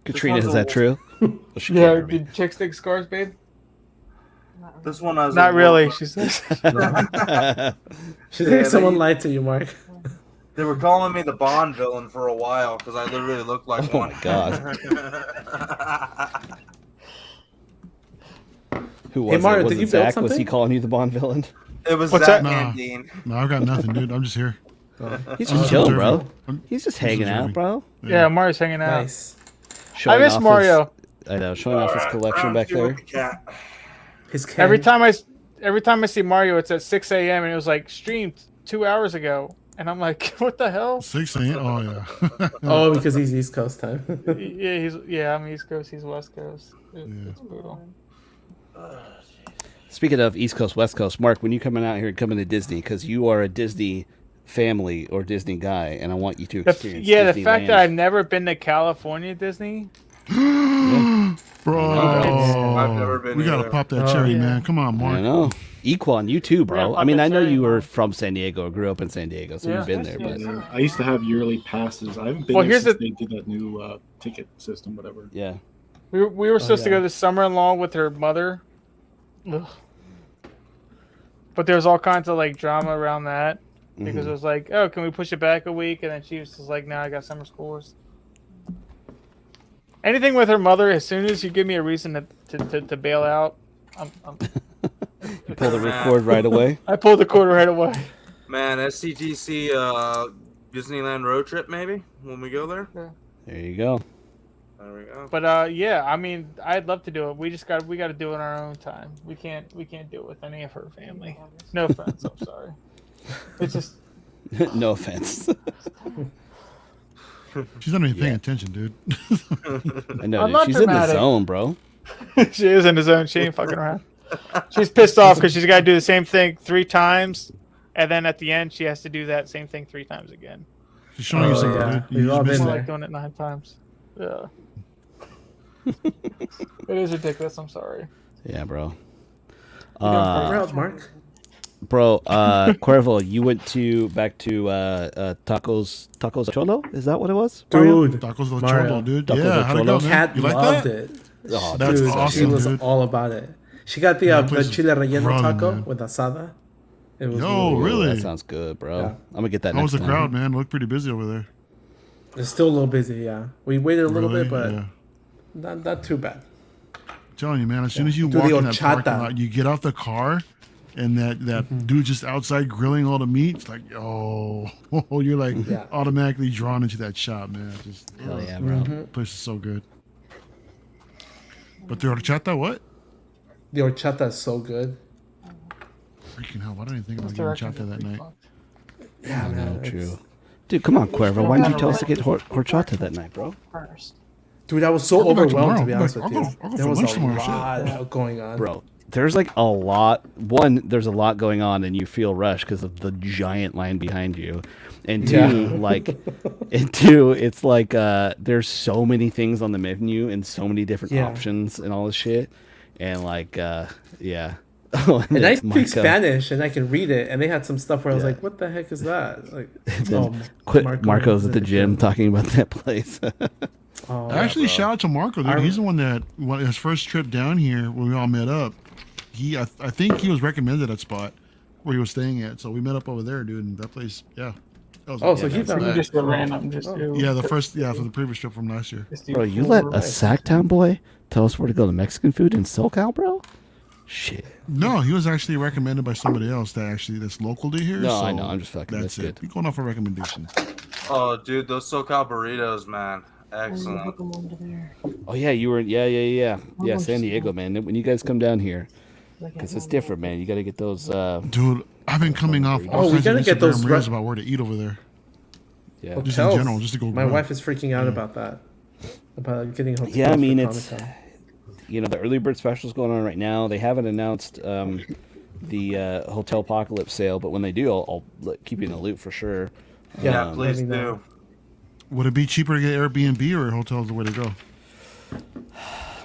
Katrina, one's is a- that true? Well, she Yeah, can't hear me. did chicks dig scars, babe? This one I was Not really, she says. She Yeah, thinks someone they- lied to you, Mark. They were calling me the Bond villain for a while because I literally looked like Oh one. my god. Who was Mario, it? Was did it you build Zach? Was he something? calling you the Bond villain? It was What's Zach that? and Nah. Dean. No, I've got nothing, dude. I'm just here. He's I'm just chilling, bro. observing. He's just I'm hanging out, observing. bro. Yeah, Mario's hanging out. Nice. Showing miss off Mario. I know, showing off his collection back there. The cat. His cat. Every time I see Mario, it's at 6 a.m. and it was like streamed 2 hours ago, and I'm like, what the hell? 6 a.m. Oh yeah. Oh, because he's East Coast time. I'm East Coast, he's West Coast. It's brutal. Speaking of East Coast, West Coast, Mark, when you coming out here and coming to Disney, because you are a Disney family or Disney guy, and I want you to experience The fact Disneyland. that I've never been to California Disney. Bro, I've never been we gotta either. pop that cherry, yeah. man. Come on, I Mark. know. Equan, you too, bro. Yeah, I mean, I know Cherry, you were man. from San Diego or grew up in San Diego, so Yeah. you've been there. But Yeah, I used to have yearly passes. I haven't been Well, there here's since the- they did that new ticket system, whatever. yeah, We were supposed to yeah. go this summer in law with her mother. Ugh. But there was all kinds of like drama around that because Mhm. it was like, oh, can we push it back a week? And then she was just like, no, I got summer schools. Anything with her mother, as soon as you give me a reason to bail out, I'm you pull the record right away. I pulled the cord right away. Man, SCGC Disneyland road trip maybe when we go there. There you go. There we go. But yeah, I mean, I'd love to do it. We got to do it in our own time. We can't do it with any of her family. No offense, I'm sorry. It's just No offense. She's not even paying attention, dude. I know, I'm dude. not She's in the dramatic. zone, bro. she is in the zone. She ain't fucking around. She's pissed off because she's got to do the same thing 3 times, and then at the end she has to do that same thing 3 times again. She's showing you Oh, something, yeah. dude. We've You all just missed been More it. like doing it 9 times. Yeah. It is ridiculous. I'm sorry. Yeah, bro. Proud, Mark. Bro, Cuervo, you went back to Tacos Cholo? Is that what it was? Dude, Tacos del Mario. Cholo, dude. Tacos Yeah, del how'd it Cholo. go, man? Cat You like loved that? it. Oh, That's Dude, awesome, she was dude. all about it. She got the That place is chile relleno growing, taco man. with asada. It was Yo, really really? That sounds good, bro. Yeah. I'm gonna get that How next was the time. crowd, man? Looked pretty busy over there. It's still a little busy, yeah. We waited a little Really? bit, but Yeah. not too bad. Telling you, man, as soon as you Do walk the in that parking horchata. lot, you get out the car, and that dude just outside grilling all the meat. It's like, yo, you're like Yeah. automatically drawn into that shop, man. Just Hell yeah, bro. the place is so good. But the horchata, what? The horchata is so good. Freaking hell! Why didn't I think about This getting direction's horchata that pretty night? fucked. Yeah, man. No, it's- true. Dude, come on, Cuervo. Why didn't you tell us to get horchata that night, bro? First. Dude, I was so I'll go back overwhelmed, to be tomorrow. honest I'll with go- you. I'll go There for was lunch a tomorrow, shit. lot going on. Bro, there's like a lot. One, there's a lot going on, and you feel rushed because of the giant line behind you. And two, it's like there's so many things on the menu and so many different Yeah. options and all this shit. And like, yeah. And I It's speak Marco. Spanish and I can read it, and they had some stuff where I was Yeah. like, "What the heck is that?" Like, Marco's at the gym talking about that place. Oh, Actually, shout out to Marco, dude. I- He's the one that his first trip down here when we all met up. I think he was recommended that spot where he was staying at, so we met up over there, dude. And that place, yeah. That was Oh, so he that's found You nice. that. just go random. Just do. yeah, for the previous trip from last year. just do Bro, you full let a variety. Sacktown boy tell us where to go to Mexican food in SoCal, bro? Shit. No, he was actually recommended by somebody else that's local to here. No, so I know. I'm just fucking. That's That's it. good. We're going off a recommendation. Oh, dude, those SoCal burritos, man, I'm gonna excellent. hook 'em over there. Oh yeah, you were. Yeah. Oh, San Diego, man. When you guys come down here, Like, because I it's want different, man. You got to get those. Dude, I've been coming off Oh, all we kinds of gotta get Instagram those reels about where to eat over there. Yeah. Just in Hotels. general, just to go My grill. wife is freaking out about that. About getting hotels. Yeah, I for mean, it's Comic-Con. the early bird special's going on right now. They haven't announced the Hotel Apocalypse sale, but when they do, I'll keep you in the loop for sure. Yeah, Um, please let me do. know. Would it be cheaper to get Airbnb or hotels the way to go?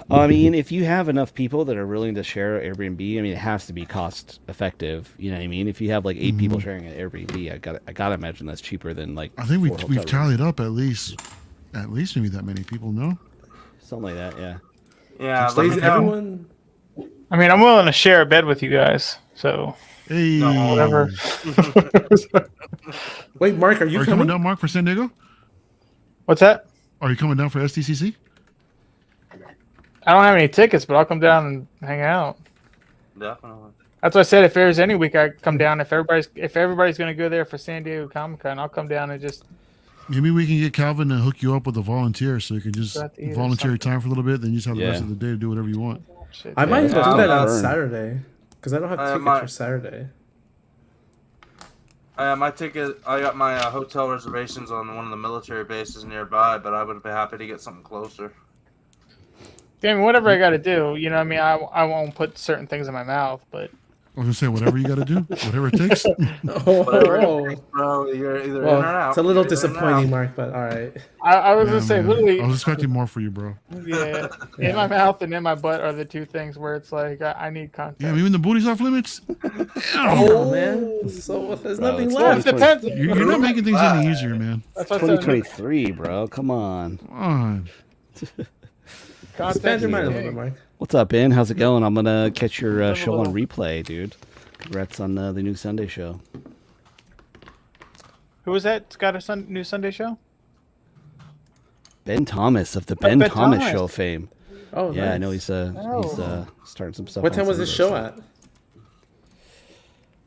I mean, if you have enough people that are willing to share Airbnb, I mean, it has to be cost effective. You know what I mean? If you have like 8 people sharing an Airbnb, I gotta imagine that's cheaper than like. I think 4 we've hotel rooms. tallied up at least maybe that many people. No, Something like that. Yeah. Yeah, let Please, me know. everyone. I mean, I'm willing to share a bed with you guys. So hey, whatever. Wait, Mark, are you Are you coming coming? down, Mark, for San Diego? What's that? Are you coming down for STCC? I don't have any tickets, but I'll come down and hang out. Definitely. That's what I said. If there's any week, I come down. If everybody's gonna go there for San Diego Comic Con, I'll come down and just Maybe we can get Calvin to hook you up with a volunteer, so you can just Go out to eat or volunteer your something. time for a little bit, then you just have the rest Yeah. of the day to do whatever you want. shit. I might that's even what do that on Fern. Saturday because I don't have tickets my- for Saturday. My ticket. I got my hotel reservations on one of the military bases nearby, but I would be happy to get something closer. I mean, whatever I got to do, you know. I mean, I won't put certain things in my mouth, but I was gonna say whatever you got to do, whatever it takes. Whatever it Oh, takes, bro, you're either in or well, out. it's a little You're in or disappointing, out. Mark, but all right. I was Yeah, gonna say man. literally, I was expecting more for you, bro. yeah, in my mouth and in my butt are the two things where it's like I need context. Yeah, even the booty's off limits. Oh man, so there's Bro, nothing it's Well, it left. 2020. depends. You're not making things any easier, man. That's what I said. 2023, bro. Come on. Come on. Expand your mind a yeah. little bit, Mark. What's up, Ben? How's it going? I'm gonna catch your Have a show on little- replay, dude. Congrats on the new Sunday show. Who was that? It's got a new Sunday show. Ben Thomas of the Ben, Ben Thomas Thomas. Show fame. Oh, Yeah, I nice. know he's Oh. starting some stuff. What on time was this Sunday, show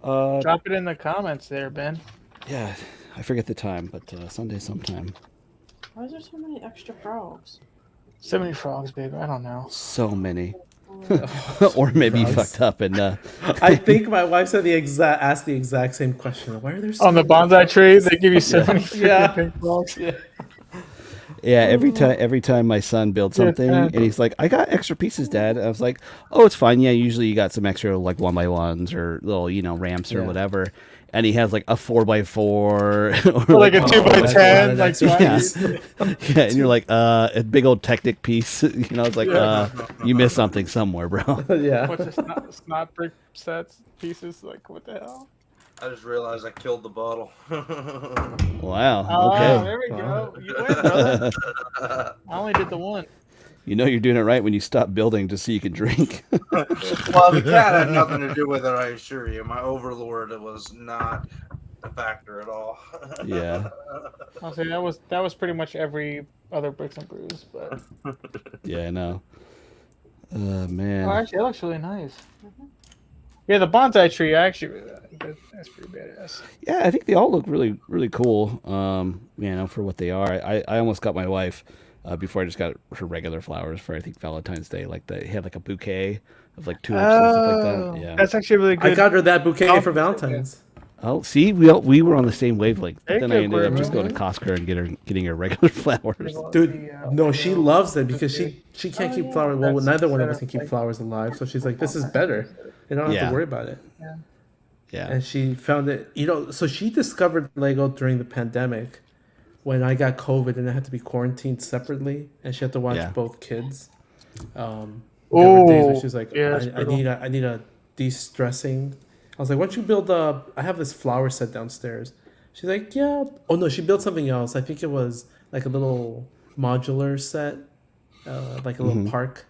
so- at? Drop it in the comments there, Ben. Yeah, I forget the time, but Sunday sometime. Why is there so many extra frogs? So many frogs, babe. I don't know. So many. Or maybe you Frogs. fucked up and I think my wife said asked the exact same question. Why are there so On the many bonsai tree, they give you so many freaking Yeah. pink frogs. yeah, every time my son builds something Dad. and he's like, "I got extra pieces, Dad." I was like, "Oh, it's fine. Yeah, usually you got some extra like 1x1s or little ramps or Yeah. whatever." And he has like a 4x4 or Or like a Oh, 2x10, like that's a lot of Yeah. twice. yeah, and you're like, a big old Technic piece. It's like, Yeah. you missed something somewhere, bro. yeah. What's the snot brick sets pieces? Like what the hell? I just realized I killed the bottle. Wow. Oh, Okay. there we go. You win, brother. I only did the one. You know you're doing it right when you stop building just so you can drink. Well, the cat had nothing to do with it, I assure you. My overlord was not a factor at all. Yeah. I'll say that was pretty much every other Bricks and Brews, but Yeah, I know. Man. oh, actually, that looks really nice. Yeah, the bonsai tree. I actually really like that. That's pretty badass. Yeah, I think they all look really, really cool. For what they are. I almost got my wife before I just got her regular flowers for I think Valentine's Day. Like he had like a bouquet of like tulips and stuff like that. Yeah. That's actually really good. I got her that bouquet Oh, for Valentine's. Oh, see, we were on the same wavelength. But There then you I go, ended up Gordon. just going to Costco and getting her regular flowers. Dude, no, she loves it because she can't keep flowers. Well, That's neither one of us better. can keep flowers alive, so she's like, "This is better. You don't have Yeah. to worry about it." Yeah. And she found it, so she discovered Lego during the pandemic when I got COVID and I had to be quarantined separately, and she had to watch Yeah. both kids. There were days where Oh, she was like, yeah, that's I need a de-stressing. I was like, why don't you build I have this flower set downstairs. She's like, yeah. Oh no, she built something else. I think it was like a little modular set, like a little park.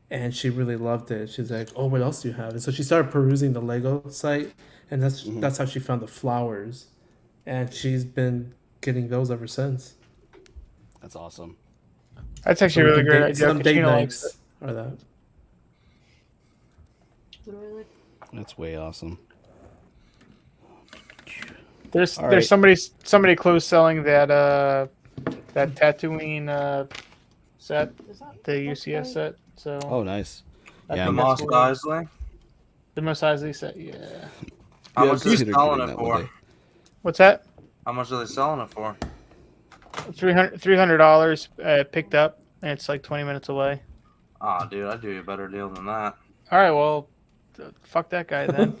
And she really loved it. She's like, "Oh, what else do you have?" And so she started perusing the Lego site, and that's how she found the flowers, and she's been getting those ever since. That's awesome. That's actually a really great idea. Some date Katrina likes nights are that. That's way awesome. There's All there's right. somebody close selling that Tatooine set, the UCS set. So Oh, nice. I Yeah, think The that's Moss cool. Eisley. The Mos Eisley set. Yeah. How Yeah, much are they consider selling doing it that one for? day. What's that? How much are they selling it for? $300 picked up, and it's like 20 minutes away. Oh, dude, I'd do you a better deal than that. All right, well, fuck that guy then.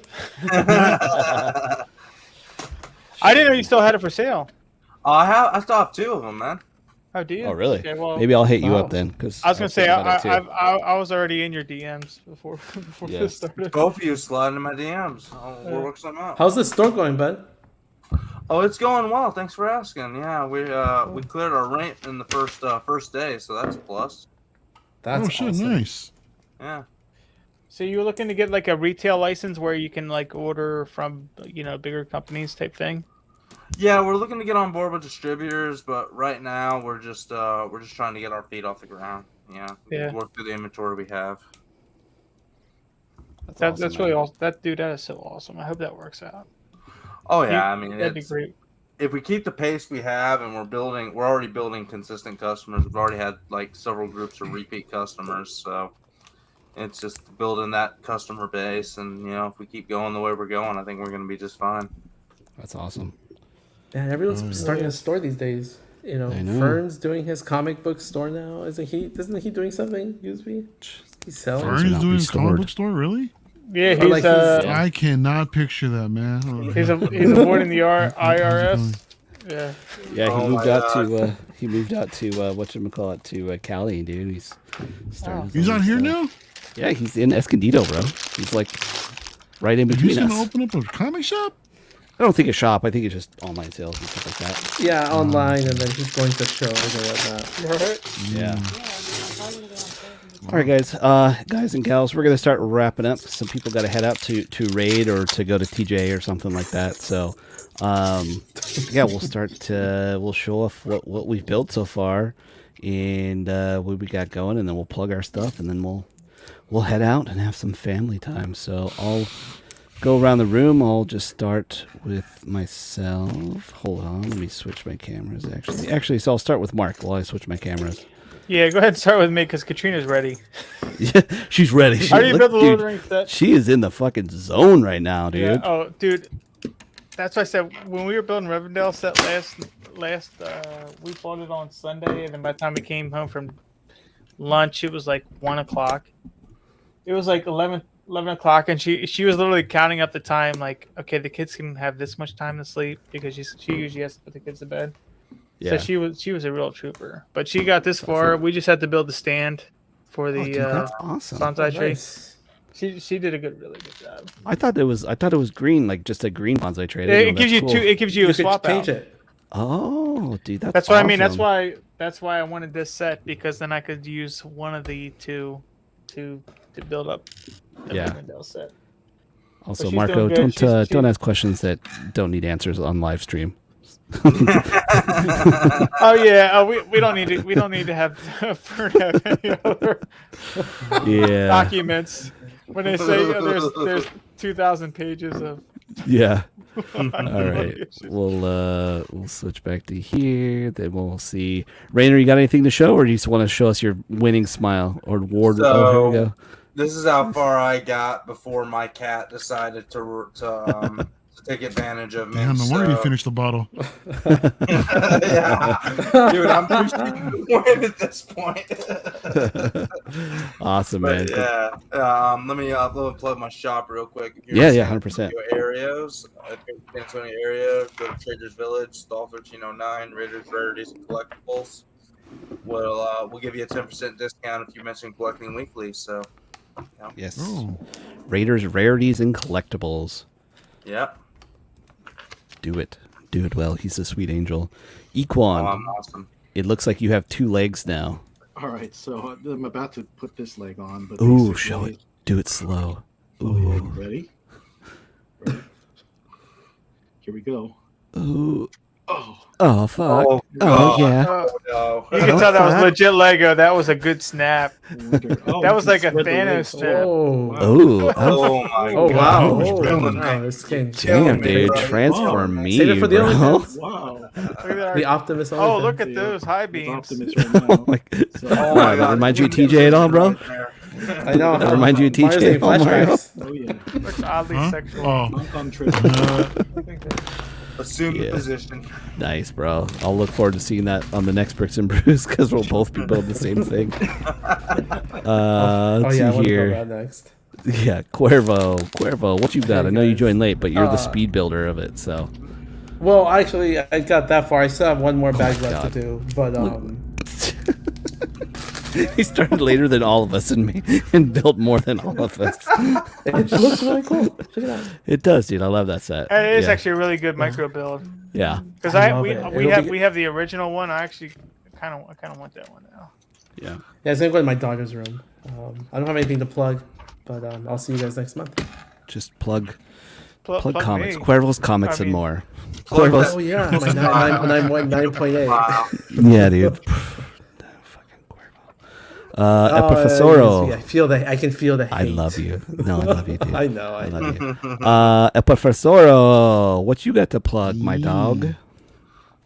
I didn't know you still had it for sale. I still have two of them, man. Oh, do you? Oh, really? Okay, well, Maybe I'll hit you Wow. up then. Because I was gonna say I was already in your DMs before Yeah. this started. Both of you slide into my DMs. We'll work something out. How's the store going, bud? Oh, it's going well. Thanks for asking. Yeah, we cleared our rent in the first day, so that's a plus. That's Oh shit, awesome. nice. Yeah. So you're looking to get like a retail license where you can like order from bigger companies type thing. Yeah, we're looking to get on board with distributors, but right now we're just trying to get our feet off the ground. Yeah. Work through the inventory we have. That's awesome, really man. awesome. That is so awesome. I hope that works out. Oh yeah, I mean That'd be great. if we keep the pace we have and we're already building consistent customers. We've already had like several groups of repeat customers, so it's just building that customer base. And if we keep going the way we're going, I think we're going to be just fine. That's awesome. And everyone's starting a store these days. I know. Fern's doing his comic book store now. Isn't he doing something? Usby? He's selling. Fern- Fern is not doing be a comic stored. book store, really? Yeah, Or like I cannot picture that, man. he's avoiding the IRS. Yeah. Yeah, Oh he moved my out God. to whatchamacallit, to Cali, dude. He's starting his He's own out here stuff. now? Yeah, he's in Escondido, bro. He's like right in between He's us. gonna open up a comic shop? I don't think a shop. I think it's just online sales and stuff like that. Yeah, online, and then he's going to shows or whatnot. Right. Yeah. All right, guys and gals, we're gonna start wrapping up. Some people got to head out to raid or to go to TJ or something like that. So, yeah, we'll start. We'll show off what we've built so far, and what we got going, and then we'll plug our stuff, and then we'll head out and have some family time. So I'll go around the room. I'll just start with myself. Hold on, let me switch my cameras. Actually, so I'll start with Mark while I switch my cameras. Yeah, go ahead and start with me because Katrina's ready. Yeah, she's ready. How do you build the Lord of the Rings set? She is in the fucking zone right now, dude. Yeah. Oh, dude. That's what I said when we were building Rivendell set last we bought it on Sunday, and then by the time we came home from lunch, it was like 1 o'clock. It was like 11 o'clock, and she was literally counting up the time. Like, okay, the kids can have this much time to sleep because she usually has to put the kids to bed. Yeah. So she was a real trooper. But she got this far. We just had to build the stand for the Dude, that's awesome. bonsai tree. Nice. She did a really good job. I thought it was green, like just a green bonsai tray. I It, didn't it know gives that's you cool. two. It gives you a You could swap change out. it. Oh, dude, That's what I mean. That's awesome. why I wanted this set, because then I could use one of the two to build up the Yeah. Rivendell set. Also, she's Marco, doing good. don't She- don't ask questions that don't need answers on live stream. Oh yeah, we don't need to have any other Yeah, documents when they say there's 2,000 pages of. yeah. All right, we'll switch back to here. Then we'll see. Rainer, you got anything to show, or do you just want to show us your winning smile or ward? Oh, here we go. This is how far I got before my cat decided to take advantage of me. Damn, no wonder you so- finished the bottle. Yeah. Dude, I'm pretty point at this point. Awesome, But man. yeah, let me plug my shop real quick. If you're Yeah, in yeah, San 100%. Antonio areas, if you're in the San Antonio area, go to Traders Village, stall 1309, Raiders Rarities and Collectibles. We'll give you a 10% discount if you mention Collecting Weekly. So, yeah. Yes. Oh, Raiders, rarities, and collectibles. Yep. Do it well. He's a sweet angel. Equan, I'm awesome. it looks like you have 2 legs now. All right, so I'm about to put this leg on, but Ooh, basically- show it. Do it slow. Oh, yeah. Ooh. Ready? Here we go. Ooh. Oh, Oh, fuck. Oh, Oh, God. yeah. Oh, no. You can tell that was legit Lego. That was a good snap. wonder. Oh, That was you like can a spread the Thanos legs. snap. Oh. Oh, oh, Oh, my Oh God. wow! Oh, Oh, killing wow. me. This game. damn, me, dude. bro. Transform Wow. me, Save it for the bro. OnlyFans. Wow. Look at that. The Optimus. Oh, OnlyFans. look at those high It's beams. Optimus right now. Like, So, Oh, wow, that reminds you of TJ at all, bro? Right there. I know. That reminds you of Mine was TJ? getting Oh, Mario. flashbacks. oh yeah. Looks oddly huh? sexual. Oh, Monk on trip. Assume Yeah. the position. Nice, bro. I'll look forward to seeing that on the next Bricks and Brews because we'll both be building the same thing. Oh Let's yeah, I see want to go here. that next. Yeah, Cuervo, what you got? I know you guys. joined late, but you're the Uh, speed builder of it, so. Well, actually, I got that far. I still have one more bag my left God. to do, but He started later than all of us and me, and built more than all of us. it looks really cool. Check it out. It does, dude. I love that set. It is yeah. actually a really good micro build. Yeah. Because I love it. It'll we be- have the original one. I actually kind of want that one now. Yeah. Yeah, it's gonna go in my daughter's room. I don't have anything to plug, but I'll see you guys next month. Just plug Plug comics. me. Cuervo's comics I and mean- more. Plug Cuervo's. Oh yeah, my 9.8. Wow. Yeah, dude. Fucking Cuervo. Epifasoro. I feel that. I can feel the hate. I love you. No, I love you, dude. I know. I love you. Epifasoro, what you got to plug, my dog?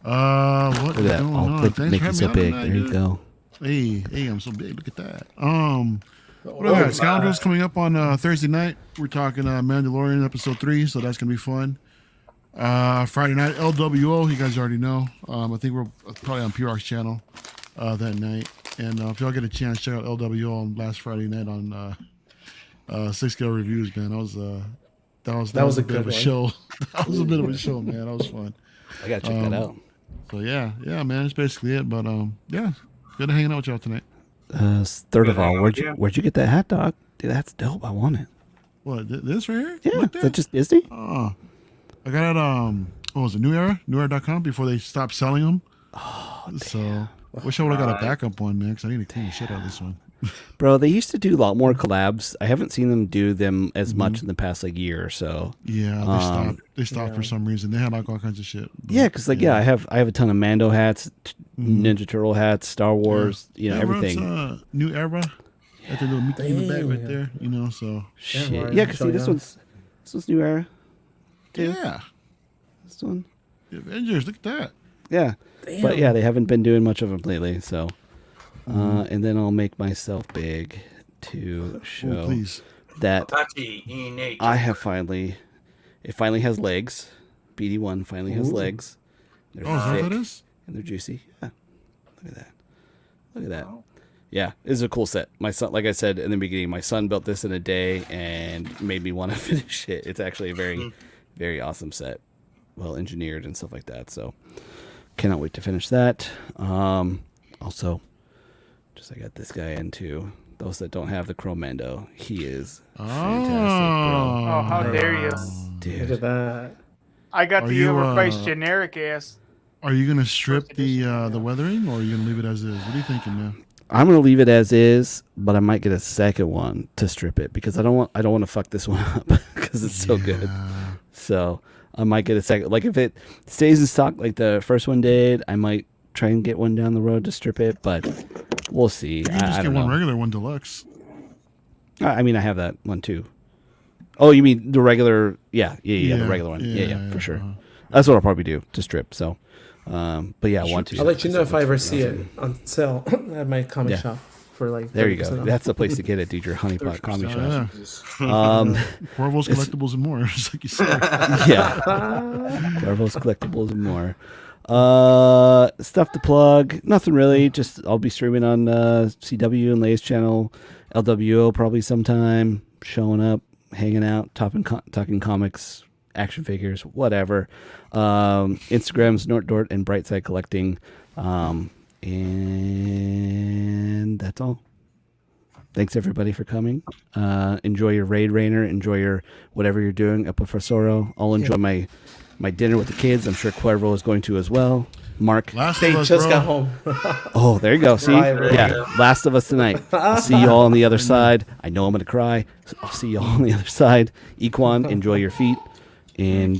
What Look is at that. going Oh, on? click, Thanks make for it having so me big. on There tonight, you go. Hey, I'm so big. Look at that. What do I got? Scoundrels coming up on Thursday night. We're talking Mandalorian episode 3, so that's gonna be fun. Friday night, LWO. You guys already know. I think we're probably on PR's channel that night. And if y'all get a chance, check out LWO on last Friday night on 6 Scale Reviews. Man, that was a bit of a show. That was a bit of a show, man. That was fun. I gotta check that out. So yeah, man, that's basically it. But yeah, good hanging out with y'all tonight. Third of all, where'd you get that hat, dog? Dude, that's dope. I want it. What, this right here? Yeah, Like is that just Disney? I got it. What was it? New Era, newer.com before they stopped selling them. Oh, so wish I would have got a backup one, man, because I need to clean the shit out of this one. Bro, they used to do a lot more collabs. I haven't seen them do them as much in the past year or so. Yeah, they stopped for some reason. They had like all kinds of shit. But, Yeah, because I have a ton of Mando hats, Ninja Turtle hats, Star Wars, everything. New Era. Got the little Mickey in the back right there, so. Shit. Yeah, because see, this one's New Era. Too. Yeah. This one. The Avengers, look at that. Yeah. Damn. But yeah, they haven't been doing much of them lately, so. And then I'll make myself big to show that I have it finally has legs. BD1 finally has legs. They're is that thick what that is? and they're juicy. Yeah. Look at that. Yeah, this is a cool set. My son, like I said in the beginning, my son built this in a day and made me want to finish it. It's actually a very, very awesome set. Well engineered and stuff like that. So cannot wait to finish that. Also, I got this guy into those that don't have the Chrome Mando. He is fantastic, bro. Oh, how dare you! Dude. Look at that. I got the overpriced generic ass. Are you gonna strip the weathering, or are you gonna leave it as is? What are you thinking, man? I'm gonna leave it as is, but I might get a second one to strip it because I don't want to fuck this one up because it's so good. So I might get a second. Like if it stays in stock like the first one did, I might try and get one down the road to strip it, but we'll see. You can just get one regular, one deluxe. I mean, I have that one too. Oh, you mean the regular? Yeah, the regular one. Yeah, for sure. That's what I'll probably do to strip. So, but yeah, I want to. I'll let you know if I ever see it on sale at my comic shop for like. There you go. That's the place to get it, dude. Your honeypot comic shop. Cuervo's Collectibles and more, just like you said. Yeah, Cuervo's Collectibles and more. Stuff to plug. Nothing really. Just I'll be streaming on CW and Lay's channel, LWO probably sometime. Showing up, hanging out, talking comics, action figures, whatever. Instagrams Nortdort and Brightside Collecting, and that's all. Thanks everybody for coming. Enjoy your raid, Rainer. Enjoy your whatever you're doing up with Soro. I'll enjoy my dinner with the kids. I'm sure Cuervo is going to as well. Mark. They just got home. Oh, there you go. See? Yeah. Last of Us tonight. I'll see you all on the other side. I know I'm going to cry. So I'll see you all on the other side. Equan, enjoy your feet. And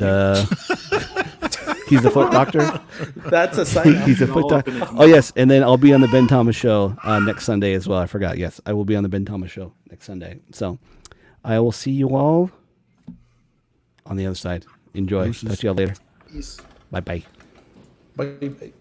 he's a foot doctor. That's a sign. He's a foot doctor. Oh, yes. And then I'll be on the Ben Thomas show next Sunday as well. I forgot. Yes, I will be on the Ben Thomas show next Sunday. So I will see you all on the other side. Enjoy. Talk to y'all later. Bye-bye. Bye.